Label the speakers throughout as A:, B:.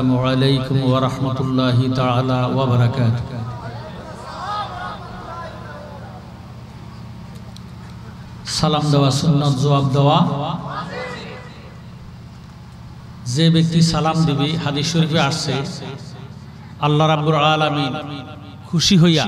A: আসসালামু আলাইকুম ওয়া রাহমাতুল্লাহি তাআলা ওয়া বারাকাতুহু। সালাম দেওয়া সুন্নাত, জবাব দেওয়া। যে ব্যক্তি সালাম দিবে, হাদিস শরীফে আসছে আল্লাহ রাব্বুল আলামিন খুশি হইয়া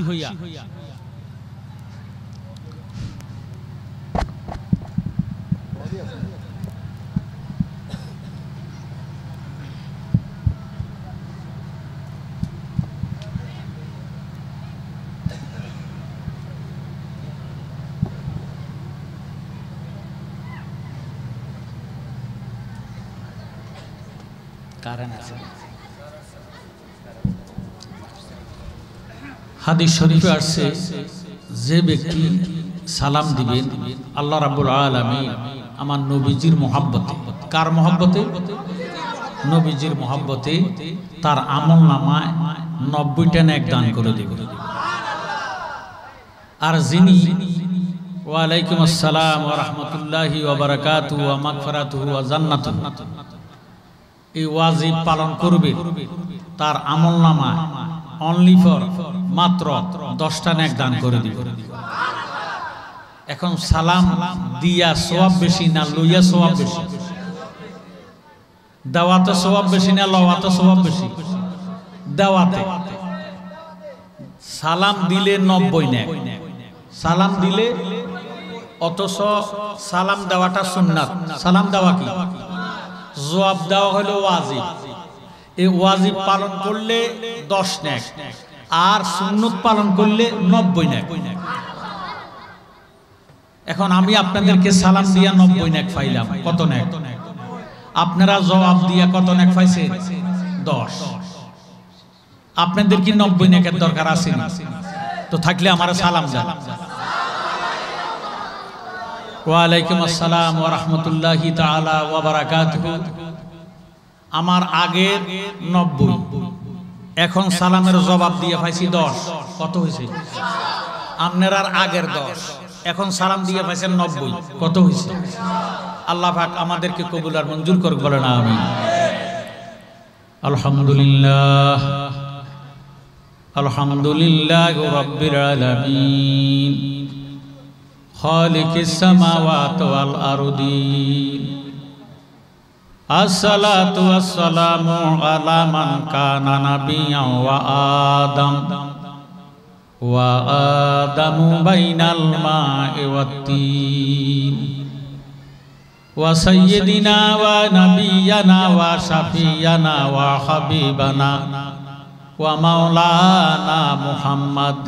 A: হাদিস শরীফে আসছে যে ব্যক্তি সালাম দিবেন আল্লাহ রাব্বুল আলামিন আমার নবীজির মহব্বতে, কার মহব্বতে? নবীজির মহব্বতে তার আমল নামায় 90টা নেক দান করে দিবেন। আর যিনি ওয়ালাইকুম আসসালাম ওয়া রাহমাতুল্লাহি ওয়া বারাকাতুহু ওয়া মাগফিরাতুহু ওয়া জান্নাতুহু এই ওয়াজিব পালন করবে, তার আমল নামা অনলি ফর মাত্র 10টা নেক দান করে দিবে। এখন সালাম দিয়া সওয়াব বেশি না লইয়া সওয়াব বেশি? দাওয়াতে সওয়াব বেশি না লওয়াতে সওয়াব বেশি? দাওয়াতে। সালাম দিলে 90 নেক, সালাম দিলে, অথচ সালাম দেওয়াটা সুন্নাত। সালাম দেওয়া কি? জবাব দেওয়া হলো ওয়াজিব। এই ওয়াজিব পালন করলে 10 নেক, আর সুন্নত পালন করলে 90 নেক। এখন আমি আপনাদেরকে সালাম দিয়া 90 নেক পাইলাম, কত নেক? আপনারা জবাব দিয়া কত নেক পাইছেন? 10। আপনাদের কি 90 নেকের দরকার আছে না? তো থাকলে আমারে সালাম দেন। ওয়ালাইকুম আসসালাম ওয়া রাহমাতুল্লাহি তাআলা ওয়া বারাকাতুহু। আমার আগের 90, এখন সালামের জবাব দিয়ে পাইছি 10। কত হয়েছে? আপনার আর আগের 10, এখন সালাম দিয়ে পাইছেন 90। কত হয়েছে? আল্লাহ পাক আমাদেরকে কবুল আর মঞ্জুর করুক, বলেন আমিন। আলহামদুলিল্লাহ, আলহামদুলিল্লাহি রাব্বিল আলামিন, খালিকিস সামাওয়াতি ওয়াল আরদিন। আসসালাতু ওয়াসসালামু আলা মান কানা নাবিয়্যান ওয়া আদামু বাইনাল মা'i ওয়াত-তিন ওয়া সাইয়্যিদিনা ওয়া নাবিয়্যানা ওয়া শাফিয়ানা ওয়া হাবিবানা ওয়া মাওলানা মুহাম্মদ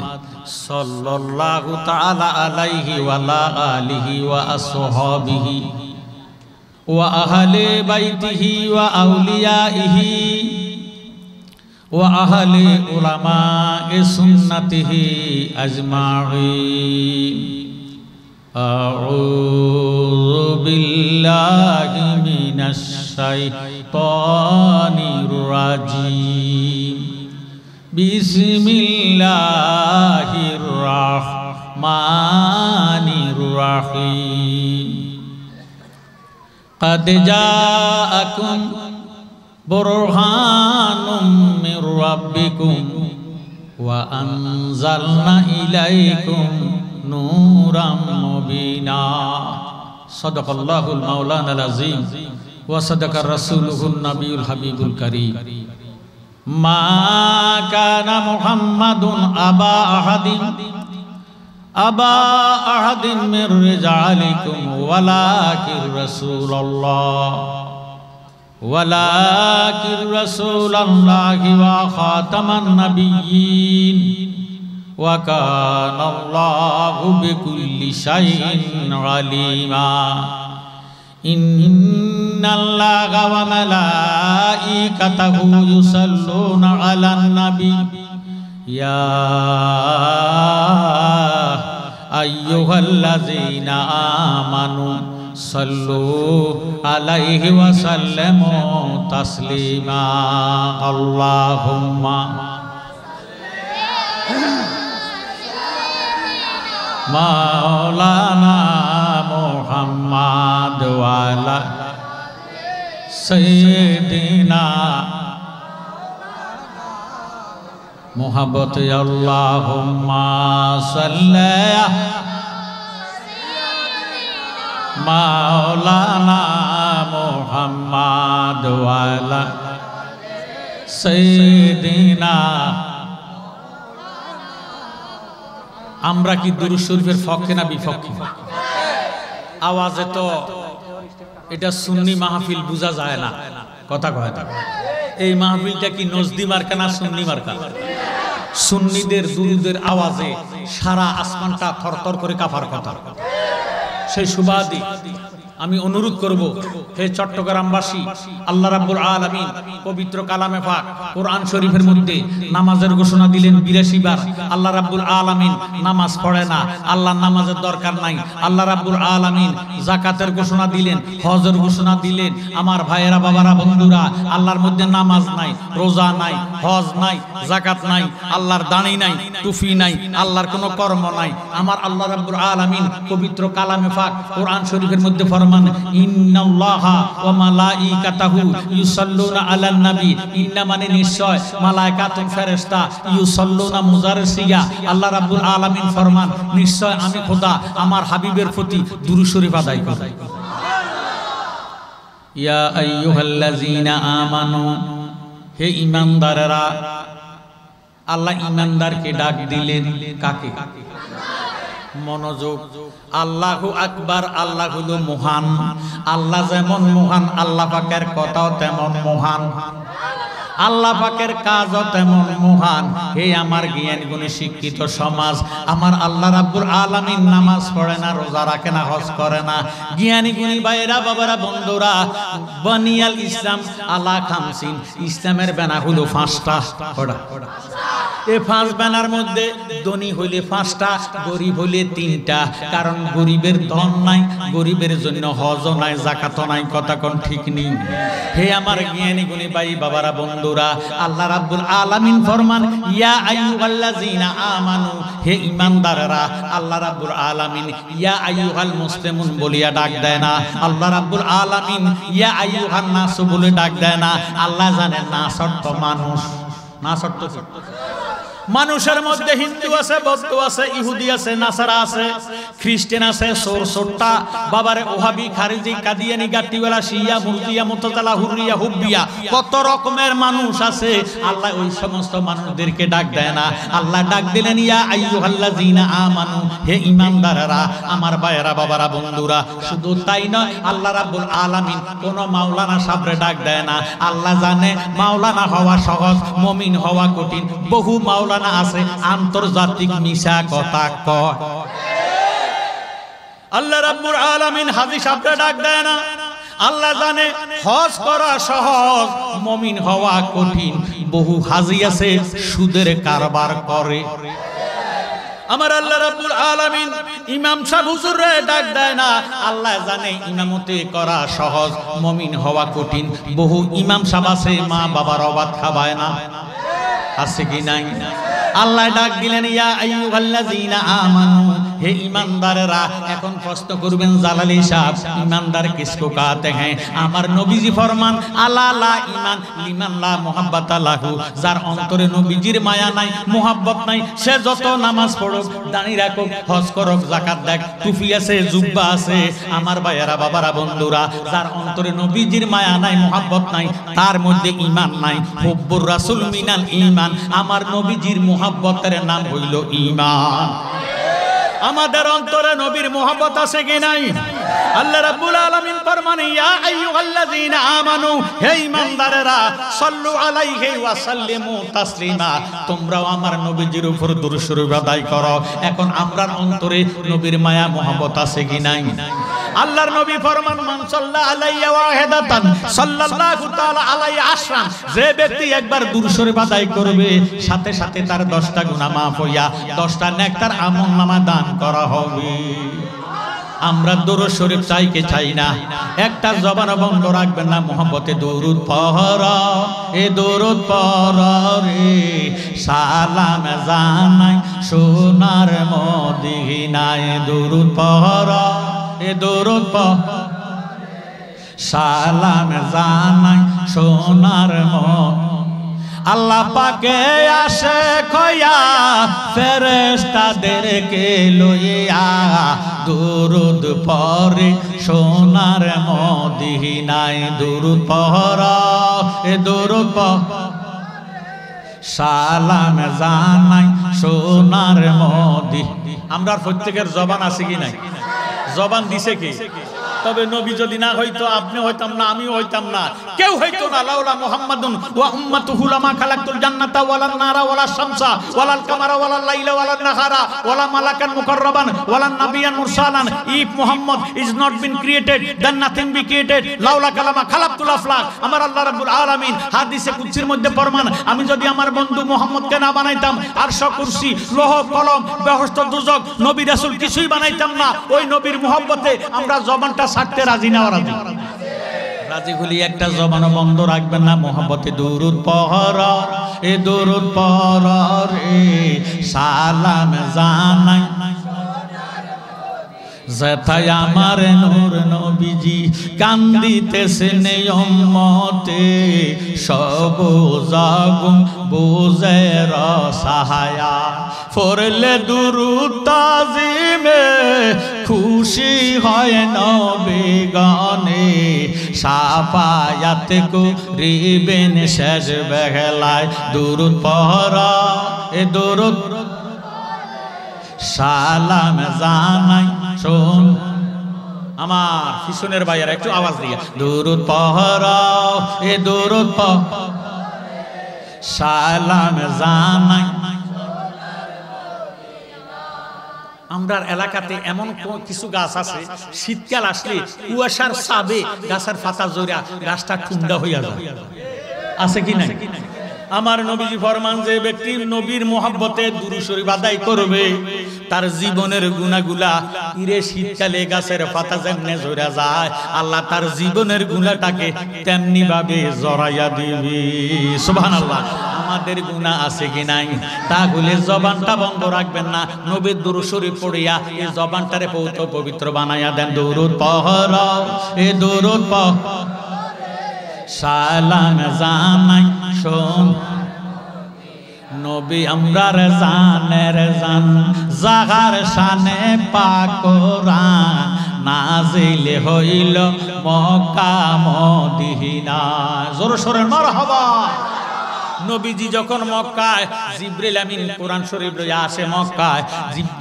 A: সাল্লাল্লাহু তাআলা আলাইহি ওয়া আলা আলিহি ওয়া আসহাবিহি ওয়া আহলে বাইতিহি ওয়া আউলিয়াইহি ওয়া আহলে উলামায়ে সুন্নাতিহি আজমাইন। আউযু বিল্লাহি মিনাশ শাইতানির রাজিম। বিসমিল্লাহির রাহমানির রাহিম। قد جاءكم برهان من ربكم وأنزلنا إليكم نورا مبينا صدق الله المولانا العظيم وصدق رسوله النبي الحبيب الكريم ما كان محمد أبا أحد من رجالكم ولكن رسول الله وخاتم النبيين وكان الله بكل شيء عليما إن الله وملائكته يصلون على النبي يا أيها الذين آمنوا صلوا عليه وسلموا تسليما اللهم مولانا محمد وعلى سيدنا মোহাব্বতে আল্লাহুম্মা সাল্লি মাওলানা মুহাম্মাদ ওয়া আলা সাইয়্যিদিনা। আমরা কি দুরূদ শরীফের পক্ষে না বিপক্ষে? আওয়াজে তো এটা সুন্নি মাহফিল বোঝা যায় না, কথা কয় না। এই মাহফিলটা কি নজদি মার্কা না সুন্নি মার্কা? সুন্নিদের দুরুদের আওয়াজে সারা আসমানটা থরথর করে কাঁপার কথা। সেই সুবাদে আমি অনুরোধ করব, হে চট্টগ্রামবাসী, আল্লাহ রাব্বুল আলামিন পবিত্র কালামে পাক কোরআন শরীফের মধ্যে নামাজের ঘোষণা দিলেন 82 বার। আল্লাহ রাব্বুল আলামিন নামাজ পড়ে না, আল্লাহ নামাজের দরকার নাই। আল্লাহ রাব্বুল আলামিন যাকাতের ঘোষণা দিলেন, হজের ঘোষণা দিলেন। আমার ভাইয়েরা, বাবারা, বন্ধুরা, আল্লাহর মধ্যে নামাজ নাই, রোজা নাই, হজ নাই, যাকাত নাই, আল্লাহর দাড়ি নাই, টুপি নাই, আল্লাহর কোনো কর্ম নাই। আমার আল্লাহ রাব্বুল আলামিন পবিত্র কালামে পাক কোরআন শরীফের মধ্যে ফরমান, ইন্নাল্লাহা ওয়া মালাইকাতাহু ইউসাল্লুনা আলান নবী। ইন্না মানে নিশ্চয়, মালায়েকাতুন ফেরেশতা, ইউসাল্লুনা মুজারের সিগা। আল্লাহ রাব্বুল আলামিন ফরমান, নিশ্চয় আমি খোদা আমার হাবিবের প্রতি দুরূদ শরীফ আদায় করি। ইয়া আইয়ুহাল্লাযীনা আমানু, হে ঈমানদারেরা। আল্লাহ ঈমানদারকে ডাক দিলেন, কাকে? মনোযোগ। আল্লাহু আকবার, আল্লাহ হলো মহান। আল্লাহ যেমন মহান, আল্লাহ পাকের কথাও তেমন মহান, আল্লাহ পাকের কাজও তেমন মহান। হে আমার জ্ঞান গুণে শিক্ষিত সমাজ, আমার আল্লাহ রাব্বুল আলামিন নামাজ পড়ে না, রোজা রাখে না, হজ করে না। জ্ঞানী গুণী ভাইরা, বাবারা, বন্ধুরা, বানিয়াল ইসলাম আলা খামসিন, ইসলামের বেনা হলো 5টা। এই 5 বেনার মধ্যে ধনী হইলে 5টা, গরিব হইলে 3টা। কারণ গরিবের ধন নাই, গরিবের জন্য হজও নাই, যাকাতও নাই। কথা কোন ঠিক নেই? হে আমার জ্ঞানী গুণী ভাই, বাবারা, বন্ধুরা, আল্লাহ রাব্বুল আলামিন ফরমান, ইয়া আইয়ুহাল্লাযীনা আমানু, হে ঈমানদাররা। আল্লাহ রাব্বুল আলামিন ইয়া আইয়ুহাল মুসলিমুন বলিয়া ডাক দেয় না। আল্লাহ রাব্বুল আলামিন ইয়া আইয়ুহান নাস বলে ডাক দেয় না। আল্লাহ জানেন না শর্ত মানুষ, না শর্ত মানুষের মধ্যে হিন্দু আছে, বৌদ্ধ আছে, ইহুদি আছে, নাসারা আছে, খ্রিস্টান আছে, সোর সোট্টা, বাবারে ওহাবি, খারিজি, কাদিয়ানি, গাট্টিওয়ালা, শিয়া, মুরজিয়া, মুতাজালা, হুররিয়া, হুব্বিয়া, কত রকমের মানুষ আছে। আল্লাহ ওই সমস্ত মানুষদেরকে ডাক দেয় না। আল্লাহ ডাক দিলেন, ইয়া আইয়ুহাল্লাযীনা আমানু, হে ঈমানদাররা, আমার ভাইয়েরা, বাবারা, বন্ধুরা। শুধু তাই নয়, আল্লাহ রাব্বুল আলামিন কোন মাওলানা সাবরে ডাক দেয় না। আল্লাহ জানে মাওলানা হওয়া সহজ, মুমিন হওয়া কঠিন। বহু মাওলানা আছে আন্তর্জাতিক মিশা কথা কয়। আল্লাহ রাব্বুল আলামিন হাজী সাহেবকে ডাক দেয় না। আল্লাহ জানে হজ করা সহজ, মুমিন হওয়া কঠিন। বহু হাজী আছে সুদের কারবার করে। আমার আল্লাহ রাব্বুল আলামিন ইমাম সাহেব হুজুরে ডাক দেয় না। আল্লাহ জানে ইমামতি করা সহজ, মুমিন হওয়া কঠিন। বহু ইমাম সাহেব আছে মা বাবার অবাদ খাওয়ায় না, আছে কি নাই? আল্লাহ ডাক দিলেন, ইয়া আইয়ুহাল্লাযীনা আমানু, হে ঈমানদাররা। এখন প্রশ্ন করবেন জালালি সাহেব, ঈমানদার কিসকো কাতে হ্যাঁ? আমার নবীজি ফরমান, আলা লা ঈমান লিমান লা মুহাব্বাতা লাহু, যার অন্তরে নবীজির মায়া নাই, মুহাব্বত নাই, সে যত নামাজ পড়ুক, দাঁড়ি রাখুক, হজ করুক, যাকাত দেখ, টুপি আছে, জুব্বা আছে, আমার ভাইয়েরা, বাবারা, বন্ধুরা, যার অন্তরে নবীজির মায়া নাই, মুহাব্বত নাই, তার মধ্যে ঈমান নাই। হুব্বুর রাসূল মিনাল ঈমান, আমার নবীজির মুহাব্বতের নাম হইল ঈমান। আমাদের অন্তরে নবীর মুহাব্বত আছে কি নাই? আল্লাহ রাব্বুল আলামিন ফরমান, ইয়া আইয়ুহাল্লাযীনা আমানু, হে ঈমানদারেরা, সাল্লু আলাইহি ওয়া সাল্লিমু তাসলিমা, তোমরাও আমার নবীজির উপর দুরূদ শরীফ আদায় করো। এখন আমরার অন্তরে নবীর মায়া মুহাব্বত আছে কি নাই? আল্লাহর নবী ফরমান, মান সাল্লা আলাইয়া ওয়াহিদাতান সাল্লাল্লাহু তাআলা আলাইহি আশরান, যে ব্যক্তি একবার দুরূদ শরীফ আদায় করবে, সাথে সাথে তার 10টা গুনাহ মাফ হইয়া 10টা নেককার আমলনামা দান করা হবে। আমরা দুরূদ শরীফ চাই কি চাই না? একটা জবান বন্ধ রাখবেন না। মুহাব্বতে দরুদ পড়ো, এ দরুদ পড়ো রে, সালাম জানাই সোনার মদিনায়। দরুদ পড়ো, এ দরুদ পড়ো, সালাম জানাই সোনার মদিনায়। আল্লাহ পাকে আসে কয়া ফেরেশতাদেরকে লইয়া দুরুদ পড়ে সোনার মদিনায় দুরুদ পড়া এ দুরুদ সালাম জানাই সোনার মদিনায়। আমরা প্রত্যেকের জবান আছে কি নাই? জবান দিছে কি? তবে নবী যদি না হইতো আপনি হইতাম না, আমিও হইতাম না, কেউ হইতো না। লাউলা মুহাম্মাদুন ওয়া উম্মাতুহু লামা খালাকতুল জান্নাতা ওয়ালান নারা ওয়ালা শামসা ওয়ালাল কামারা ওয়ালাল লাইলা ওয়ালান নাহারা ওয়ালা মালাকান মুকাররাবান ওয়ালান নাবিয়ান মুরসালান। If Muhammad is not been created then nothing be created. লাউলা কালামা খালাকতুল আফলাক। আমার আল্লাহ রাব্বুল আলামিন হাদিসে কুদসির মধ্যে ফরমান, আমি যদি আমার বন্ধু মুহাম্মদকে না বানাইতাম আরশ কুরসি লৌহ কলম বেহেশত দুজক নবী রাসূল কিছুই বানাইতাম না। ওই নবীর মুহাব্বতে আমরা জবানটা ছাড়তে রাজি না? রাজি হলি একটা জবানও বন্ধ রাখবেন না। মোহাম্মতে দুরুদ পড়া এ দুরুদ পড়া রে সালাম জানাই যেথায় আমার নূর নবীজি কান্দিতেছেন উম্মতে সব জাগুম বুঝের সাহায়া পড়লে দুরুদ তাজিমে খুশি হয় নবী গানে সাফায়াত করিবেন শেষ বেলায় দুরুদ পড়া এ দুরুদ সালাম জানাই শোন আমার পিছনের ভাইয়েরা একটু আওয়াজ দিয়ে দুরুদ পড়া এ দুরুদ সালাম জানাই। আমরার এলাকাতে এমন কিছু গাছ আছে শীতকাল আসলে কুয়াশার চাপে গাছের পাতা জড়িয়া গাছটা ঠান্ডা হইয়া যায়, আছে কি নাই? আমার নবীজি ফরমান, যে ব্যক্তি নবীর মোহাব্বতে দুরূদ শরীফ আদায় করবে তার জীবনের গুনাহগুলা ইরে শীতকালে গাছের পাতা যেমনে ঝরে যায় আল্লাহ তার জীবনের গুনাহটাকে তেমনি ভাবে জড়াইয়া দিবে। সুবহানাল্লাহ। আমাদের গুনাহ আছে কি নাই? তাহলে জবানটা বন্ধ রাখবেন না। নবীর দুরূদ শরীফ পড়িয়া এই জবানটারে পবিত্র বানাইয়া দেন। দুরূদ পড়া এ দুরূদ সালাম জানাই শোন নবী আমরার জানের জান জাগার শানে পাক কোরআন নাজিল হইল মক্কা মদিনা। জোরে সোরে মারহাবা। নবীজি যখন মক্কায় জিবরিল আমিন কোরআন শরীফ লইয়া আসে মক্কায়,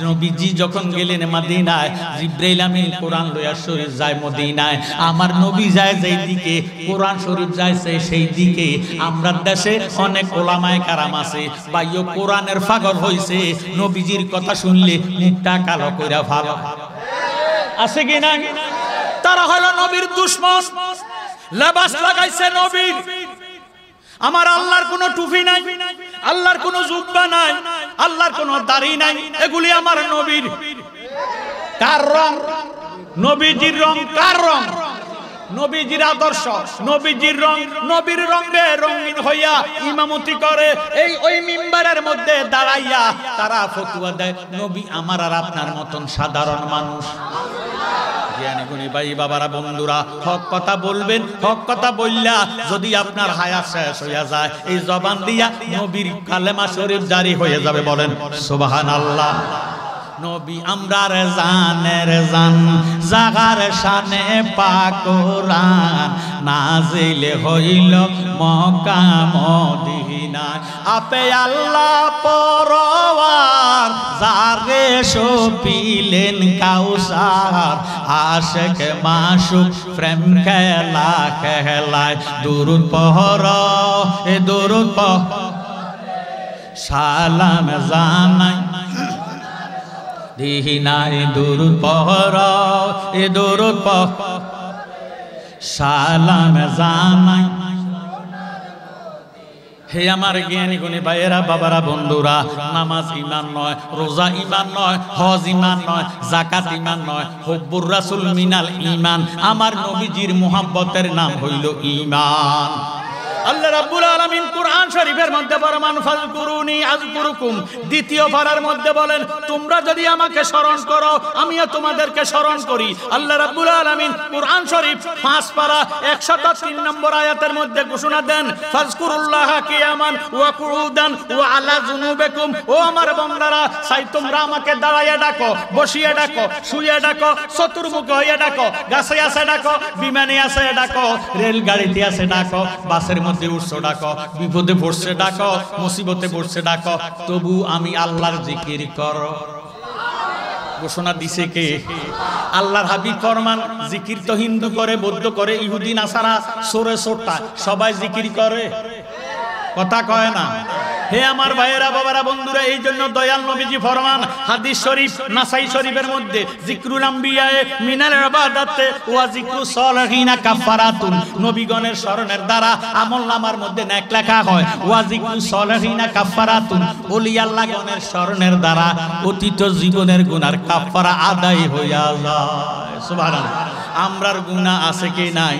A: নবীজি যখন গেলেন মদিনায় জিবরিল আমিন কোরআন লইয়া শরীফ যায় মদিনায়। আমার নবী যায় যেই দিকে কোরআন শরীফ যায় সেই দিকে। আমরা দেশে অনেক ওলামায়ে কারাম আছে ভাইও কোরআনের পাগল হইছে, নবীজির কথা শুনলে মুখটা কালো কইরা ভালো আছে কি না? তারা হলো নবীর দুশমন, লেবাস লাগাইছে নবীর। আমার আল্লাহর কোনো টুপি নাই, আল্লাহর কোনো জুব্বা নাই, আল্লাহর কোনো দাড়ি নাই, এগুলি আমার নবীর। কার রং? নবীজির রং। কার রং? নবীজির আদর্শ, নবীজির রং। নবীর রঙে রঙিন হইয়া ইমামতি করে এই ওই মিম্বারের মধ্যে দাঁড়াইয়া তারা ফতোয়া দেয় নবী আমার আর আপনার মতন সাধারণ মানুষ। জ্ঞানী গুণী ভাই বাবারা বন্ধুরা, হক কথা বলবেন। হক কথা বললা যদি আপনার হায়াত শেষ হইয়া যায় এই জবান দিয়া নবীর কালেমা শরীফ জারি হয়ে যাবে। বলেন সুবহানাল্লাহ। নবী আমরার জানের জান জাগার শানে পাক কোরআন নাজিল হইল মক্কা মদিনা। আপে আল্লাহ পরওয়ার যারে সপিলেন কাউসার আশিক মাশুক প্রেম খেলা খেলায় দুরুদ পড়া এ দুরুদ সালাম জানাই দিহিনায় দুরুদ পড়া এ দুরুদ সালাম জানাই। হে আমার জ্ঞানী গুণী ভাইয়েরা বাবারা বন্ধুরা, নামাজ ঈমান নয়, রোজা ঈমান নয়, হজ ঈমান নয়, যাকাত ঈমান নয়, হুব্বুর রাসূল মিনাল ঈমান। আমার নবীজির মুহাব্বতের নাম হইল ঈমান। আল্লাহ রাব্বুল আলামিন কুরআন শরীফের মধ্যে ফরমান ফাযকুরুনি আযকুরুকুম, দ্বিতীয় পারার মধ্যে বলেন তোমরা যদি আমাকে স্মরণ করো আমিও তোমাদেরকে স্মরণ করি। আল্লাহ রাব্বুল আলামিন কুরআন শরীফ 5 পারা 103 নম্বর আয়াতের মধ্যে ঘোষণা দেন ফাযকুরুল্লাহা কিয়ামান ওয়া কুউদান ওয়া আলা যুনুবিকুম, ও আমার বান্দারা চাই তোমরা আমাকে দাঁড়াইয়া ডাকো, বসিয়ে ডাকো, শুয়ে ডাকো, চতুর্মুখ হইয়া ডাকো, গাছে আছে ডাকো, বিমানে আছে ডাকো, রেলগাড়িতে আছে ডাকো, বাসের মধ্যে উঠছো ডাকো, বিপদে পড়ছে ডাকো, মুসিবতে পড়ছে ডাকো, তবু আমি আল্লাহর জিকির করো। ঘোষণা দিছে কে? আল্লাহর হাবিব ফরমান জিকির তো হিন্দু করে, বৌদ্ধ করে, ইহুদি নাসারা সোরে সোটা সবাই জিকির করে, কথা কয় না। হে আমার ভাইয়েরা বাবারা বন্ধুরা, এই জন্য দয়াল নবীজি ফরমান হাদিস শরীফ নাসাই শরীফের মধ্যে জিকরুল আম্বিয়ায়ে মিনাল ইবাদাতে ওয়া জিকরুস সালিহিনা কাফারাতুন, নবীগণের স্মরণের দ্বারা আমলনামার মধ্যে নেক লেখা হয়, ওয়া জিকরুস সালিহিনা কাফারাতুন, ওলি আল্লাহগণের স্মরণের দ্বারা অতীত জীবনের গুনার কাফারা আদায় হইয়া যায়। সুবহানাল্লাহ। আমরার গুনাহ আছে কি নাই?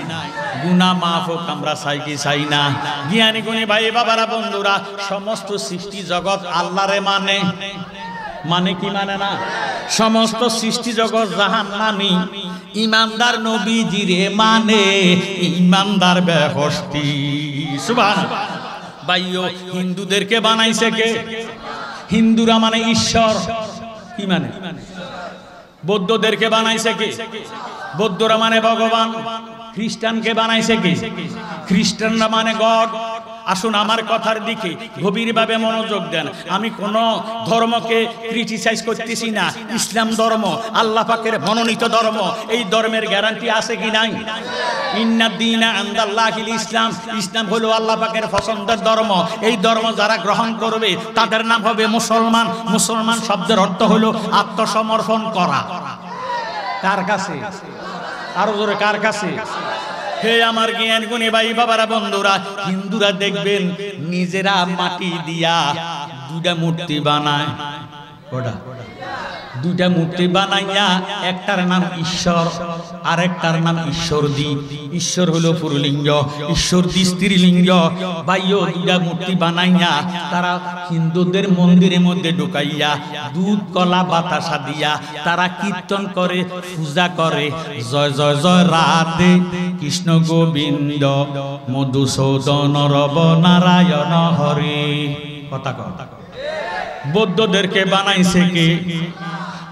A: গুনাহ মাফ হোক আমরা চাই কি চাই না? জ্ঞানী গুণী ভাই বাবারা বন্ধুরা, সমস্ত সৃষ্টি জগৎ আল্লাহরে মানে, মানে কি মানে না? সমস্ত সৃষ্টি জগৎ জাহান্নামী, ইমানদার নবীজিরে মানে, ইমানদার বেহেশতি। সুবহানাল্লাহ। ভাইও হিন্দুদেরকে বানাইছে কে? হিন্দুরা মানে ঈশ্বর, কি মানে? বৌদ্ধদেরকে বানাইছে কে? বৌদ্ধরা মানে ভগবান। খ্রিস্টানকে বানাইছে কে? খ্রিস্টানরা মানে গড। আসুন আমার কথার দিকে গভীরভাবে মনোযোগ দেন। আমি কোন ধর্মকে ক্রিটিসাইজ করতেছি না। ইসলাম ধর্ম আল্লাহ পাকের মনোনীত ধর্ম, এই ধর্মের গ্যারান্টি আছে কি নাই? ইন্নাদ দীনা ইনদাল্লাহিল ইসলাম, ইসলাম হলো আল্লাহ পাকের পছন্দের ধর্ম। এই ধর্ম যারা গ্রহণ করবে তাদের নাম হবে মুসলমান। মুসলমান শব্দের অর্থ হলো আত্মসমর্পণ করা। কার কাছে? আরো জোরে, কার কাছে? হে আমার জ্ঞান গুণী ভাই বাবারা বন্ধুরা, হিন্দুরা দেখবেন নিজেরা মাটি দিয়া দুইটা মূর্তি বানায়। ওটা দুইটা মূর্তি বানাইয়া একটার নাম ঈশ্বর আর একটার নাম ঈশ্বরদী। ঈশ্বর হলো পুরুলিঙ্গ, ঈশ্বরদী স্ত্রীলিঙ্গ। ভাইও দুইটা মূর্তি বানাইয়া তারা হিন্দুদের মন্দিরের মধ্যে ঢুকাইয়া দুধ কলা বাতাসা দিয়া তারা কীর্তন করে, পূজা করে, জয় জয় জয় রাধে কৃষ্ণ গোবিন্দ মধুসূদন রব নারায়ণ হরে। কথা কথা। বৌদ্ধদেরকে বানাইছে কে?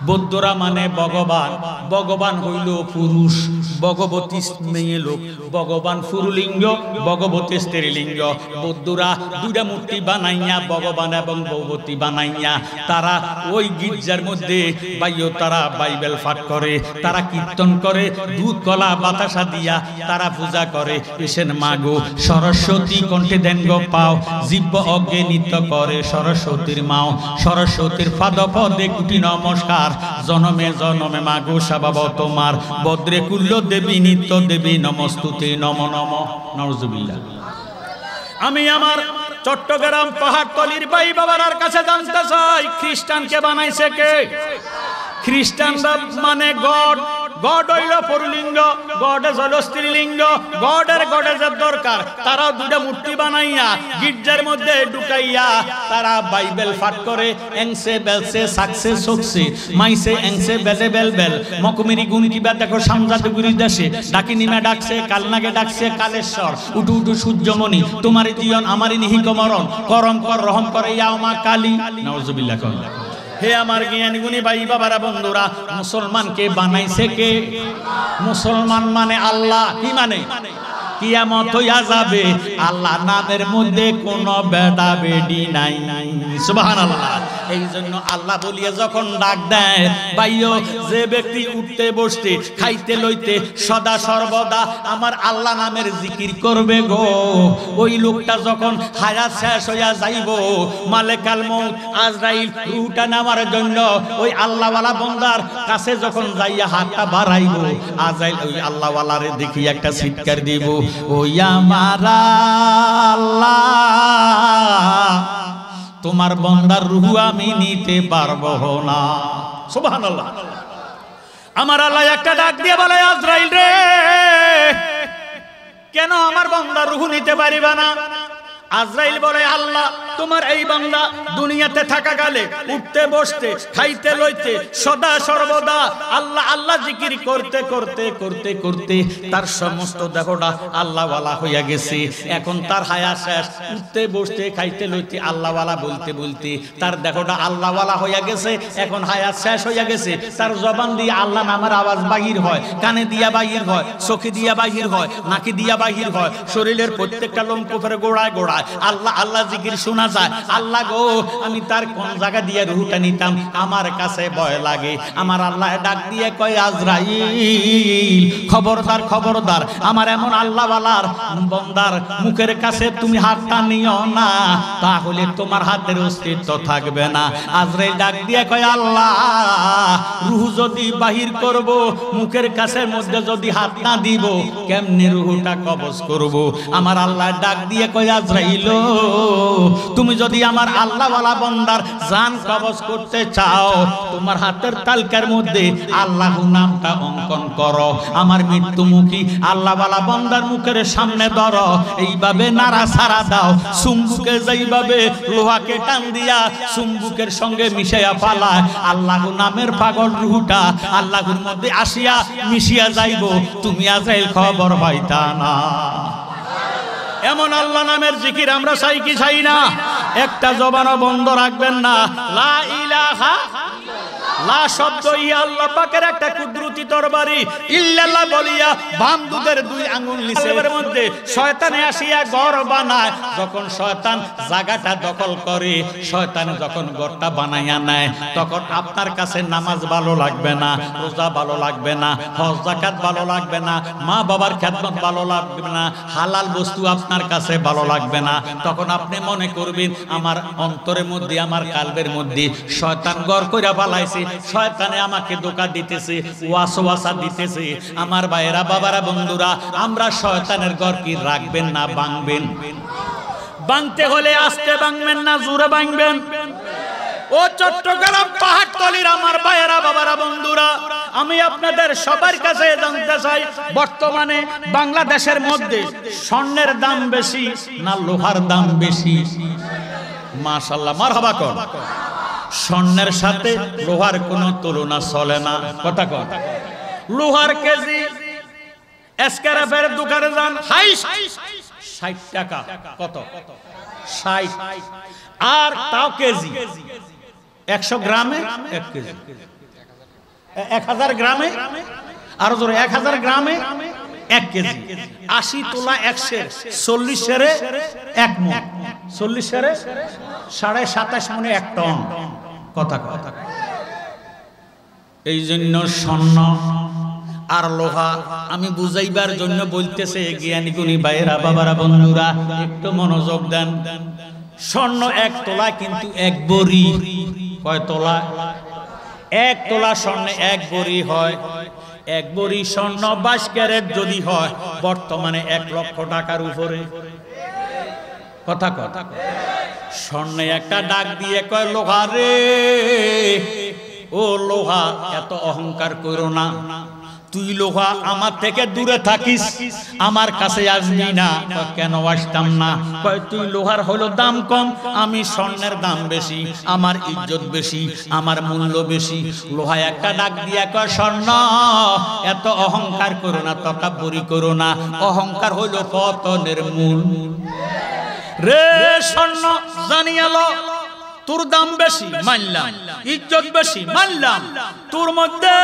A: বৌদ্ধরা মানে ভগবান। ভগবান হইল পুরুষ, ভগবতী মেয়ে লোক। ভগবান পুরুলিঙ্গ, ভগবতী স্ত্রীলিঙ্গ। বৌদ্ধরা দুইটা মূর্তি বানাইয়া ভগবান এবং ভগবতী বানাইয়া তারা ওই গির্জার মধ্যে বাইও তারা বাইবেল পাঠ করে, তারা কীর্তন করে, দুধ কলা বাতাসা দিয়া তারা পূজা করে। এসেন মাগো সরস্বতী কণ্ঠে দেন গো পাও, জীব অজ্ঞে নৃত্য করে সরস্বতীর মাও। সরস্বতীর পাদ পদে কুটি নমস্কার, জনমে জনমে মাগো স্বভাব তোমার। বদ্রে কুল্য দেবী নিত্য দেবী নমস্তুতে নম নম। নাউজুবিল্লাহ। আমি আমার চট্টগ্রাম পাহাড়তলির ভাই বাবার কাছে জানতে চাই, খ্রিস্টানকে বানাইছে কে? খ্রিস্টানরা মানে গড। গড হইল পুরুলিঙ্গ, গডেজ হইল স্ত্রীলিঙ্গ। গডের গডেজের দরকার। তারা দুইটা মূর্তি বানাইয়া গির্জার মধ্যে ঢুকাইয়া তারা বাইবেল পাঠ করে। এংসে বেলসে সাকসে সকসে মাইসে এংসে বেলে বেল বেল মকমিরি গুণ কিবা দেখো সামজাদুগুরি দেশে ডাকি নিমে ডাকছে, কালনাগে ডাকছে কালেশ্বর। উঠু উঠু সূর্যমণি তোমারই জীবন আমারই নিহিক মরণ, করম কর রহম করে ইয়াও মা কালী। নাউজুবিল্লাহ। হে আমার জ্ঞানী গুণী ভাই বাবারা বন্ধুরা, মুসলমানকে বানাইছে কে? মুসলমান মানে আল্লাহ। কি মানে? কিয়ামত হইয়া যাবে আল্লাহ নামের মধ্যে কোনো বেডা বেডি নাই। সুবহানাল্লাহ। এই জন্য আল্লাহ বলিয়া যখন ডাক দেয়, ভাইও যে ব্যক্তি উঠতে বসতে খাইতে লইতে সদা সর্বদা আমার আল্লাহ নামের জিকির করবে গো, ওই লোকটা যখন হায়াত শেষ হইয়া যাইব, মালেকাল মউত আজরাইল রূহটা নেওয়ার জন্য ওই আল্লাহওয়ালা বান্দার কাছে যখন যাইয়া হাতটা বাড়াইব, আজরাইল ওই আল্লাহওয়ালারে দেখি একটা চিৎকার দিব, ওই আমার আল্লাহ তোমার বান্দার রূহ আমি নিতে পারবো না। সুবহানাল্লাহ। আমার আল্লাহ একটা ডাক দিয়ে বলে, আজরাইল রে, কেন আমার বান্দা রূহ নিতে পারিবা না? আজরাইল বলে, আল্লাহ তোমার এই বান্দা দুনিয়াতে থাকা কালে উঠতে বসতে খাইতে লইতে সদা সর্বদা আল্লাহ আল্লাহ জিকির করতে করতে করতে করতে তার সমস্ত দেহটা আল্লাহওয়ালা হইয়া গেছে। এখন তার হায়াত শেষ, উঠতে বসতে খাইতে লইতে আল্লাহওয়ালা বলতে বলতে তার দেহটা আল্লাহওয়ালা হইয়া গেছে। এখন হায়াত শেষ হইয়া গেছে, তার জবান দিয়ে আল্লাহ নামের আওয়াজ বাহির হয়, কানে দিয়া বাহির হয়, চোখে দিয়া বাহির হয়, নাকি দিয়া বাহির হয়, শরীরের প্রত্যেকটা লোমকূপের গোড়ায় গোড়ায় আল্লাহ আল্লাহ জিকির শোনা যায়। আল্লাহ গো, আমি তার কোন জায়গা দিয়ে রূহটা নিতাম, আমার কাছে ভয় লাগে। আমার আল্লাহ ডাক দিয়ে কয়, আজরাইল খবরদার খবরদার, আমার এমন আল্লাহওয়ালার বান্দার মুখের কাছে তুমি হাতটা নিও না, তাহলে তোমার হাতের অস্তিত্ব থাকবে না। আজরাইল ডাক দিয়ে কয়, আল্লাহ রূহ যদি বাহির করব, মুখের কাছে মধ্যে যদি হাত না দিব, কেমনে রূহটা কবজ করব? আমার আল্লাহ ডাক দিয়ে কয়, আজরাইল তুমি যদি আমার আল্লাহওয়ালা বান্দার জান কবজ করতে চাও, তোমার হাতের তালকার মধ্যে আল্লাহ নামটা অঙ্কন করো, আমার মৃত্যুমুখী আল্লাহওয়ালা বান্দার মুখের সামনে ধরো, এইভাবে নাড়া ছাড়া দাও, চুম্বুকে যেইভাবে লোহাকে টান দিয়া চুম্বুকের সঙ্গে মিশাইয়া পালায়, আল্লাহ নামের পাগল রূহটা আল্লাহর মধ্যে আসিয়া মিশিয়া যাইব, তুমি আজরাইল খবর পাইতা না। এমন আল্লাহ নামের জিকির আমরা চাই কি চাই না? একটা জবানও বন্ধ রাখবেন না। লা ইলাহা লা শব্দ ইয়া আল্লাহ পাকের একটা কুদরতি তরবারি, ইল্লাল্লাহ বলিয়া বাম দুধের দুই আঙ্গুল নিচের মধ্যে শয়তানে আসিয়া ঘর বানায়। যখন শয়তান জায়গাটা দখল করে, শয়তানে যখন ঘরটা বানাইয়া নেয়, তখন আপনার কাছে নামাজ ভালো লাগবে না, রোজা ভালো লাগবে না, হজ যাকাত ভালো লাগবে না, মা বাবার খেদমত ভালো লাগবে না, হালাল বস্তু আপনার কাছে ভালো লাগবে না। তখন আপনি মনে করবেন আমার অন্তরের মধ্যে, আমার কালবের মধ্যে শয়তান ঘর কইরা পালাইছে, শয়তানে আমাকে ধোঁকা দিতেছে, ওয়াসওয়াসা দিতেছে। আমার ভাইয়েরা, বাবারা, বন্ধুরা, আমরা শয়তানের ঘর কি রাখবেন না ভাঙবেন? ভাঙতে হলে আস্তে ভাঙবেন না জোরে ভাঙবেন? ও চট্টগ্রাম পাহাড়তলির আমার ভাইয়েরা, বাবারা, বন্ধুরা, আমি আপনাদের সবার কাছে জানতে চাই, বর্তমানে বাংলাদেশের মধ্যে স্বর্ণের দাম বেশি না লোহার দাম বেশি? মাশাআল্লাহ, মারহাবা কর। স্বর্ণের সাথে লোহার কোনো তুলনা চলে না। কথা কর। লোহার কেজি এসকেরাফের দোকানে যান, 60 টাকা। কত? 60। আর তাও কেজি 100 গ্রামে 1 কেজি, 1000 গ্রামে আর জোরে 1000 গ্রামে 1 কেজি। 80 তোলা 100, 40 সেরে 1 মণ, 40 সেরে 27.5 মণে 1 টন। কথা কথা। এই জন্য স্বর্ণ আর লোহা আমি বুঝাইবার জন্য বলতেছে, জ্ঞানী গুণী ভাইয়েরা, বাবারা, বন্ধুরা, একটু মনোযোগ দেন। স্বর্ণ 1 তোলা কিন্তু 1 বড়ি। কয় তোলা? 1 তোলা স্বর্ণে 1 বড়ি হয়। 1 বড়ি স্বর্ণ 22 ক্যারেট যদি হয়, বর্তমানে 1 লক্ষ টাকার উপরে। কথা কথা। স্বর্ণে একটা ডাক দিয়ে কয়, লোহা রে, ও লোহা, এত অহংকার করো না। তুই লোহা আমার থেকে দূরে থাকিস, আমার কাছে আসবি না। কেন আসতাম না? তুই লোহার হলো দাম কম, আমি স্বর্ণের দাম বেশি, আমার ইজ্জত বেশি, আমার মূল্য বেশি। লোহা একটা ডাক দিয়া কয়, স্বর্ণ এত অহংকার করো না, তকাব্বুরি করো না, অহংকার হইল পতনের মূল। রে স্বর্ণ, জানিয়ালো তোর দাম বেশি মানলাম, ইজ্জত বেশি মানলাম, তোর মধ্যে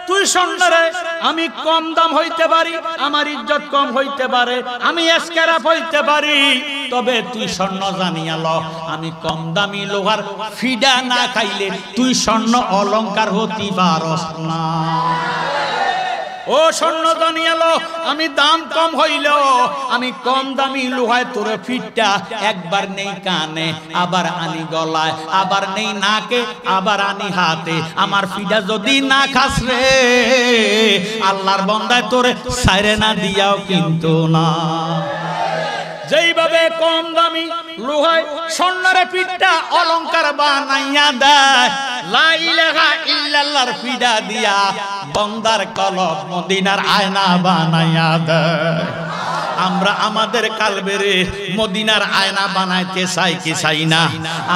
A: তুই স্বর্ণরে আমি কম দাম হইতে পারি, আমার ইজ্জত কম হইতে পারে, আমি এসকেরাফ হইতে পারি, তবে তুই স্বর্ণ জানিয়ালো আমি কম দামি লোহার ফিডা না খাইলে তুই স্বর্ণ অলংকার হতে পারস না। ও স্বর্ণ জানিয়ালো আমি দাম কম হইলেও আমি কম দামি লোহায় তোর ফিটটা একবার নেই কানে, আবার আনি গলায়, আবার নেই নাকে, আবার আনি হাতে। আমার ফিডা যদি না খাস রে, আল্লাহর বান্দায় তোরে ছাইরে না দিয়াও কিন্তু না। যেইভাবে কম দামি লোহায় স্বর্ণের ফিটটা অলংকার বানাইয়া দেয়, লা ইলাহা ইল্লাল্লাহর ফিডা দিয়া বান্দার কলব মদিনার আয়না বানাইয়া দেয়। আমরা আমাদের কালবের মদিনার আয়না বানাইতে চাই কি চাই না?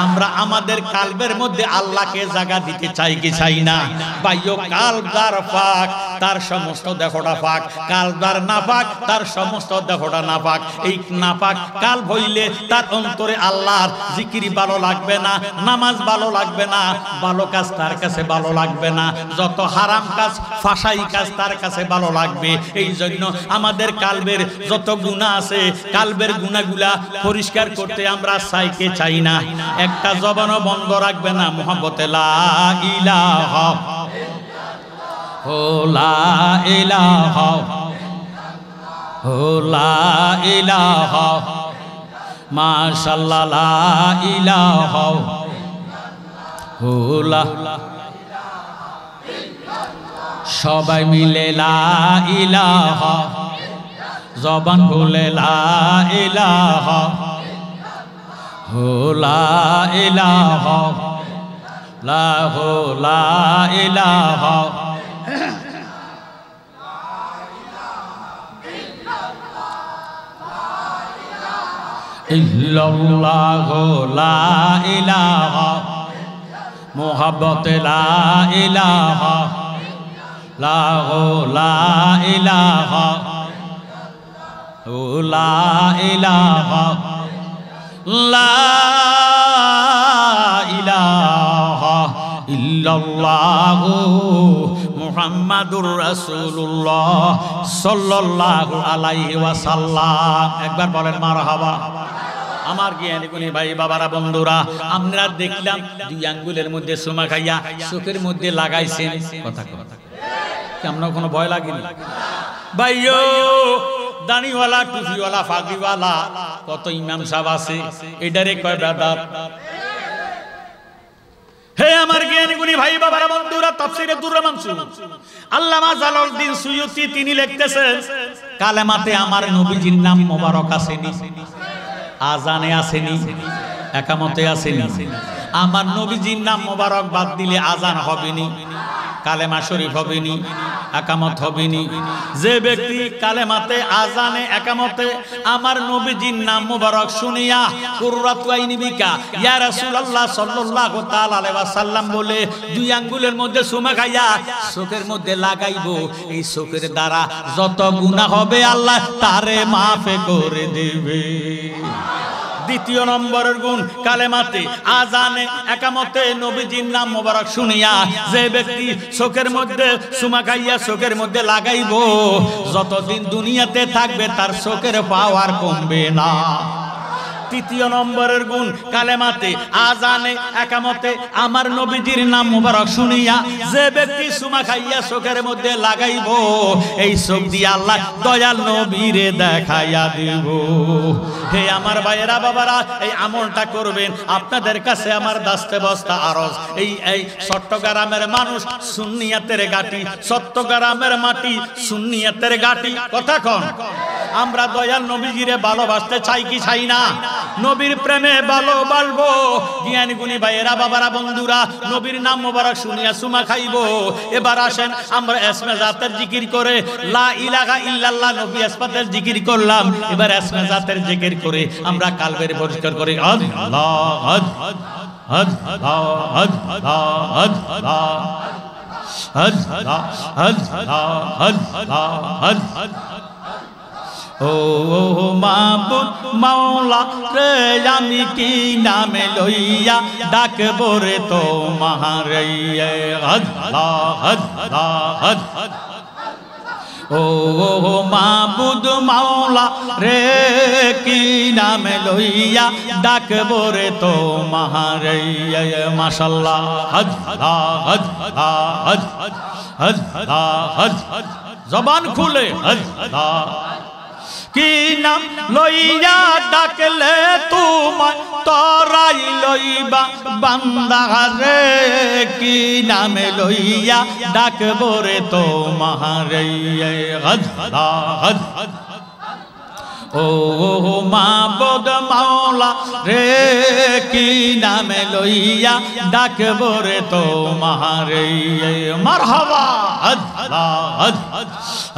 A: আমরা আমাদের কালবের মধ্যে আল্লাহকে জায়গা দিতে চাই কি চাই না? ভাইও কালদার পাক, তার সমস্ত দেহটা পাক। কালদার নাপাক, তার সমস্ত দেহটা নাপাক। এই নাপাক কাল হইলে তার অন্তরে আল্লাহর জিকির ভালো লাগবে না, নামাজ ভালো লাগবে না, ভালো কাজ তার কাছে ভালো লাগবে না, যত হারাম কাজ ফাসাই কাজ তার কাছে ভালো লাগবে। এই জন্য আমাদের কালবের যত গুনাহ আছে, কালবের গুনাহগুলা পরিষ্কার করতে আমরা চাইকে চাই না। একটা জবানও বন্ধ রাখবে না মুহাব্বতে লা ইলাহা ও লা ইলাহা ও লা ইলাহা মাশাআল্লাহ লা ইলাহা ও লা, সবাই মিলে লা ইলাহা, জবান খুলে লা ইলাহা ও লা ইলাহা লা হো লা ইলাহা ইল্লাল্লাহ লা ইলাহা মুহাব্বত লা ইলাহা লা হো লা ইলাহা ও লা ইলাহা লা ইলাহা ইল্লাল্লাহ মুহাম্মাদুর রাসূলুল্লাহ সাল্লাল্লাহু আলাইহি ওয়াসাল্লাম। একবার বলেন মারহাবা। আমার জ্ঞানী গুণী ভাই বাবারা বন্ধুরা, আমরা দেখলাম দুই আঙ্গুলের মধ্যে সুমা খাইয়া চোখের মধ্যে লাগাইছেন। কথা কথা কেমন কোনো ভয় লাগেনি ভাইও? দাড়িওয়ালা, টুপিওয়ালা, ফাগড়িওয়ালা কত ইমাম সাহেব আছে, এটারে কয় বেদাত। হে আমার জ্ঞানী গুণী ভাই বাবারা বন্ধুরা, তাফসীরে দুররা মানসুর আল্লামা জালালউদ্দিন সুয়ুতী তিনি লিখতেছেন, কালেমাতে আমার নবীজির নাম মোবারক আসেনি, আজানে আসেনি, একামতে আসেনি। আমার নবীজির নাম মোবারক বাদ দিলে আজান হবেনি, কালেমা শরীফ হবেনি, একামত হবেনি। যে ব্যক্তি কালেমাতে, আজানে, একামতে আমার নবীজির নাম মোবারক শুনিয়া কুররাতু আইনি বিকা ইয়া রাসূলুল্লাহ সাল্লাল্লাহু তাআলা আলাইহি ওয়াসাল্লাম বলে দুই আঙ্গুলের মধ্যে সুমা খাইয়া চোখের মধ্যে লাগাইবো, এই চোখের দ্বারা যত গুনাহ হবে আল্লাহ তারে মাফ করে দেবে। দ্বিতীয় নম্বরের গুণ, কালেমাতে, আজানে, একামতে নবীজির নাম মোবারক শুনিয়া যে ব্যক্তি চোখের মধ্যে সুমা খাইয়া চোখের মধ্যে লাগাইবো, যতদিন দুনিয়াতে থাকবে তার চোখের পাওয়ার কমবে না। তৃতীয় নম্বরের গুণ, কালেমাতে, আজানে, একামতে আমার নবীজির নাম মোবারক শুনিয়া যে ব্যক্তি সুমা খাইয়া চোখের মধ্যে লাগাইবো, এই চোখ দিয়ে আল্লাহ দয়াল নবীরে দেখাইয়া দিব। হে আমার ভাইয়েরা বাবারা, এই আমলটা করবেন। আপনাদের কাছে আমার দাস্তে বস্তা আরজ, এই চট্টগ্রামের মানুষ সুন্নিয়াতের গাটি, চট্টগ্রামের মাটি সুন্নিয়াতের গাটি। কথা কন, আমরা দয়াল নবীজিরে ভালোবাসতে চাই কি চাই না? নবীর প্রেমে ভালোবাসবো। জ্ঞানী গুণী ভাইয়েরা বাবারা বন্ধুরা, নবীর নাম মোবারক শুনিয়া সুমা খাইবো। এবার আসেন আমরা ইসমে জাতের জিকির করে লা ইলাহা ইল্লাল্লাহ নবী ইসপাতের জিকির করলাম। এবার ইসমে জাতের জিকির করে আমরা কালবের পরিষ্কার করি। আল্লাহ আল্লাহ আল্লাহ আল্লাহ আল্লাহ। ও মাবুদ মাওলা রে, আমি কি নামে লইয়া ডাকবো রে তোমারে? আল্লাহ আল্লাহ আল্লাহ। ও মাবুদ মাওলা রে, কি নামে লইয়া ডাকবো রে তোমারে? মাশাআল্লাহ আল্লাহ আল্লাহ আল্লাহ আল্লাহ। জবান খুলে আল্লাহ। কি নাম লইয়া ডাকলে তোমায় তরাই লইবা বান্দা রে? কি নামে লইয়া ডাকবো রে তোমারে? আল্লাহ আল্লাহ। ও মাবুদ মাওলা রে, কি নামে লইয়া ডাকবো রে তোমারে? মারহাবা আল্লাহ আল্লাহ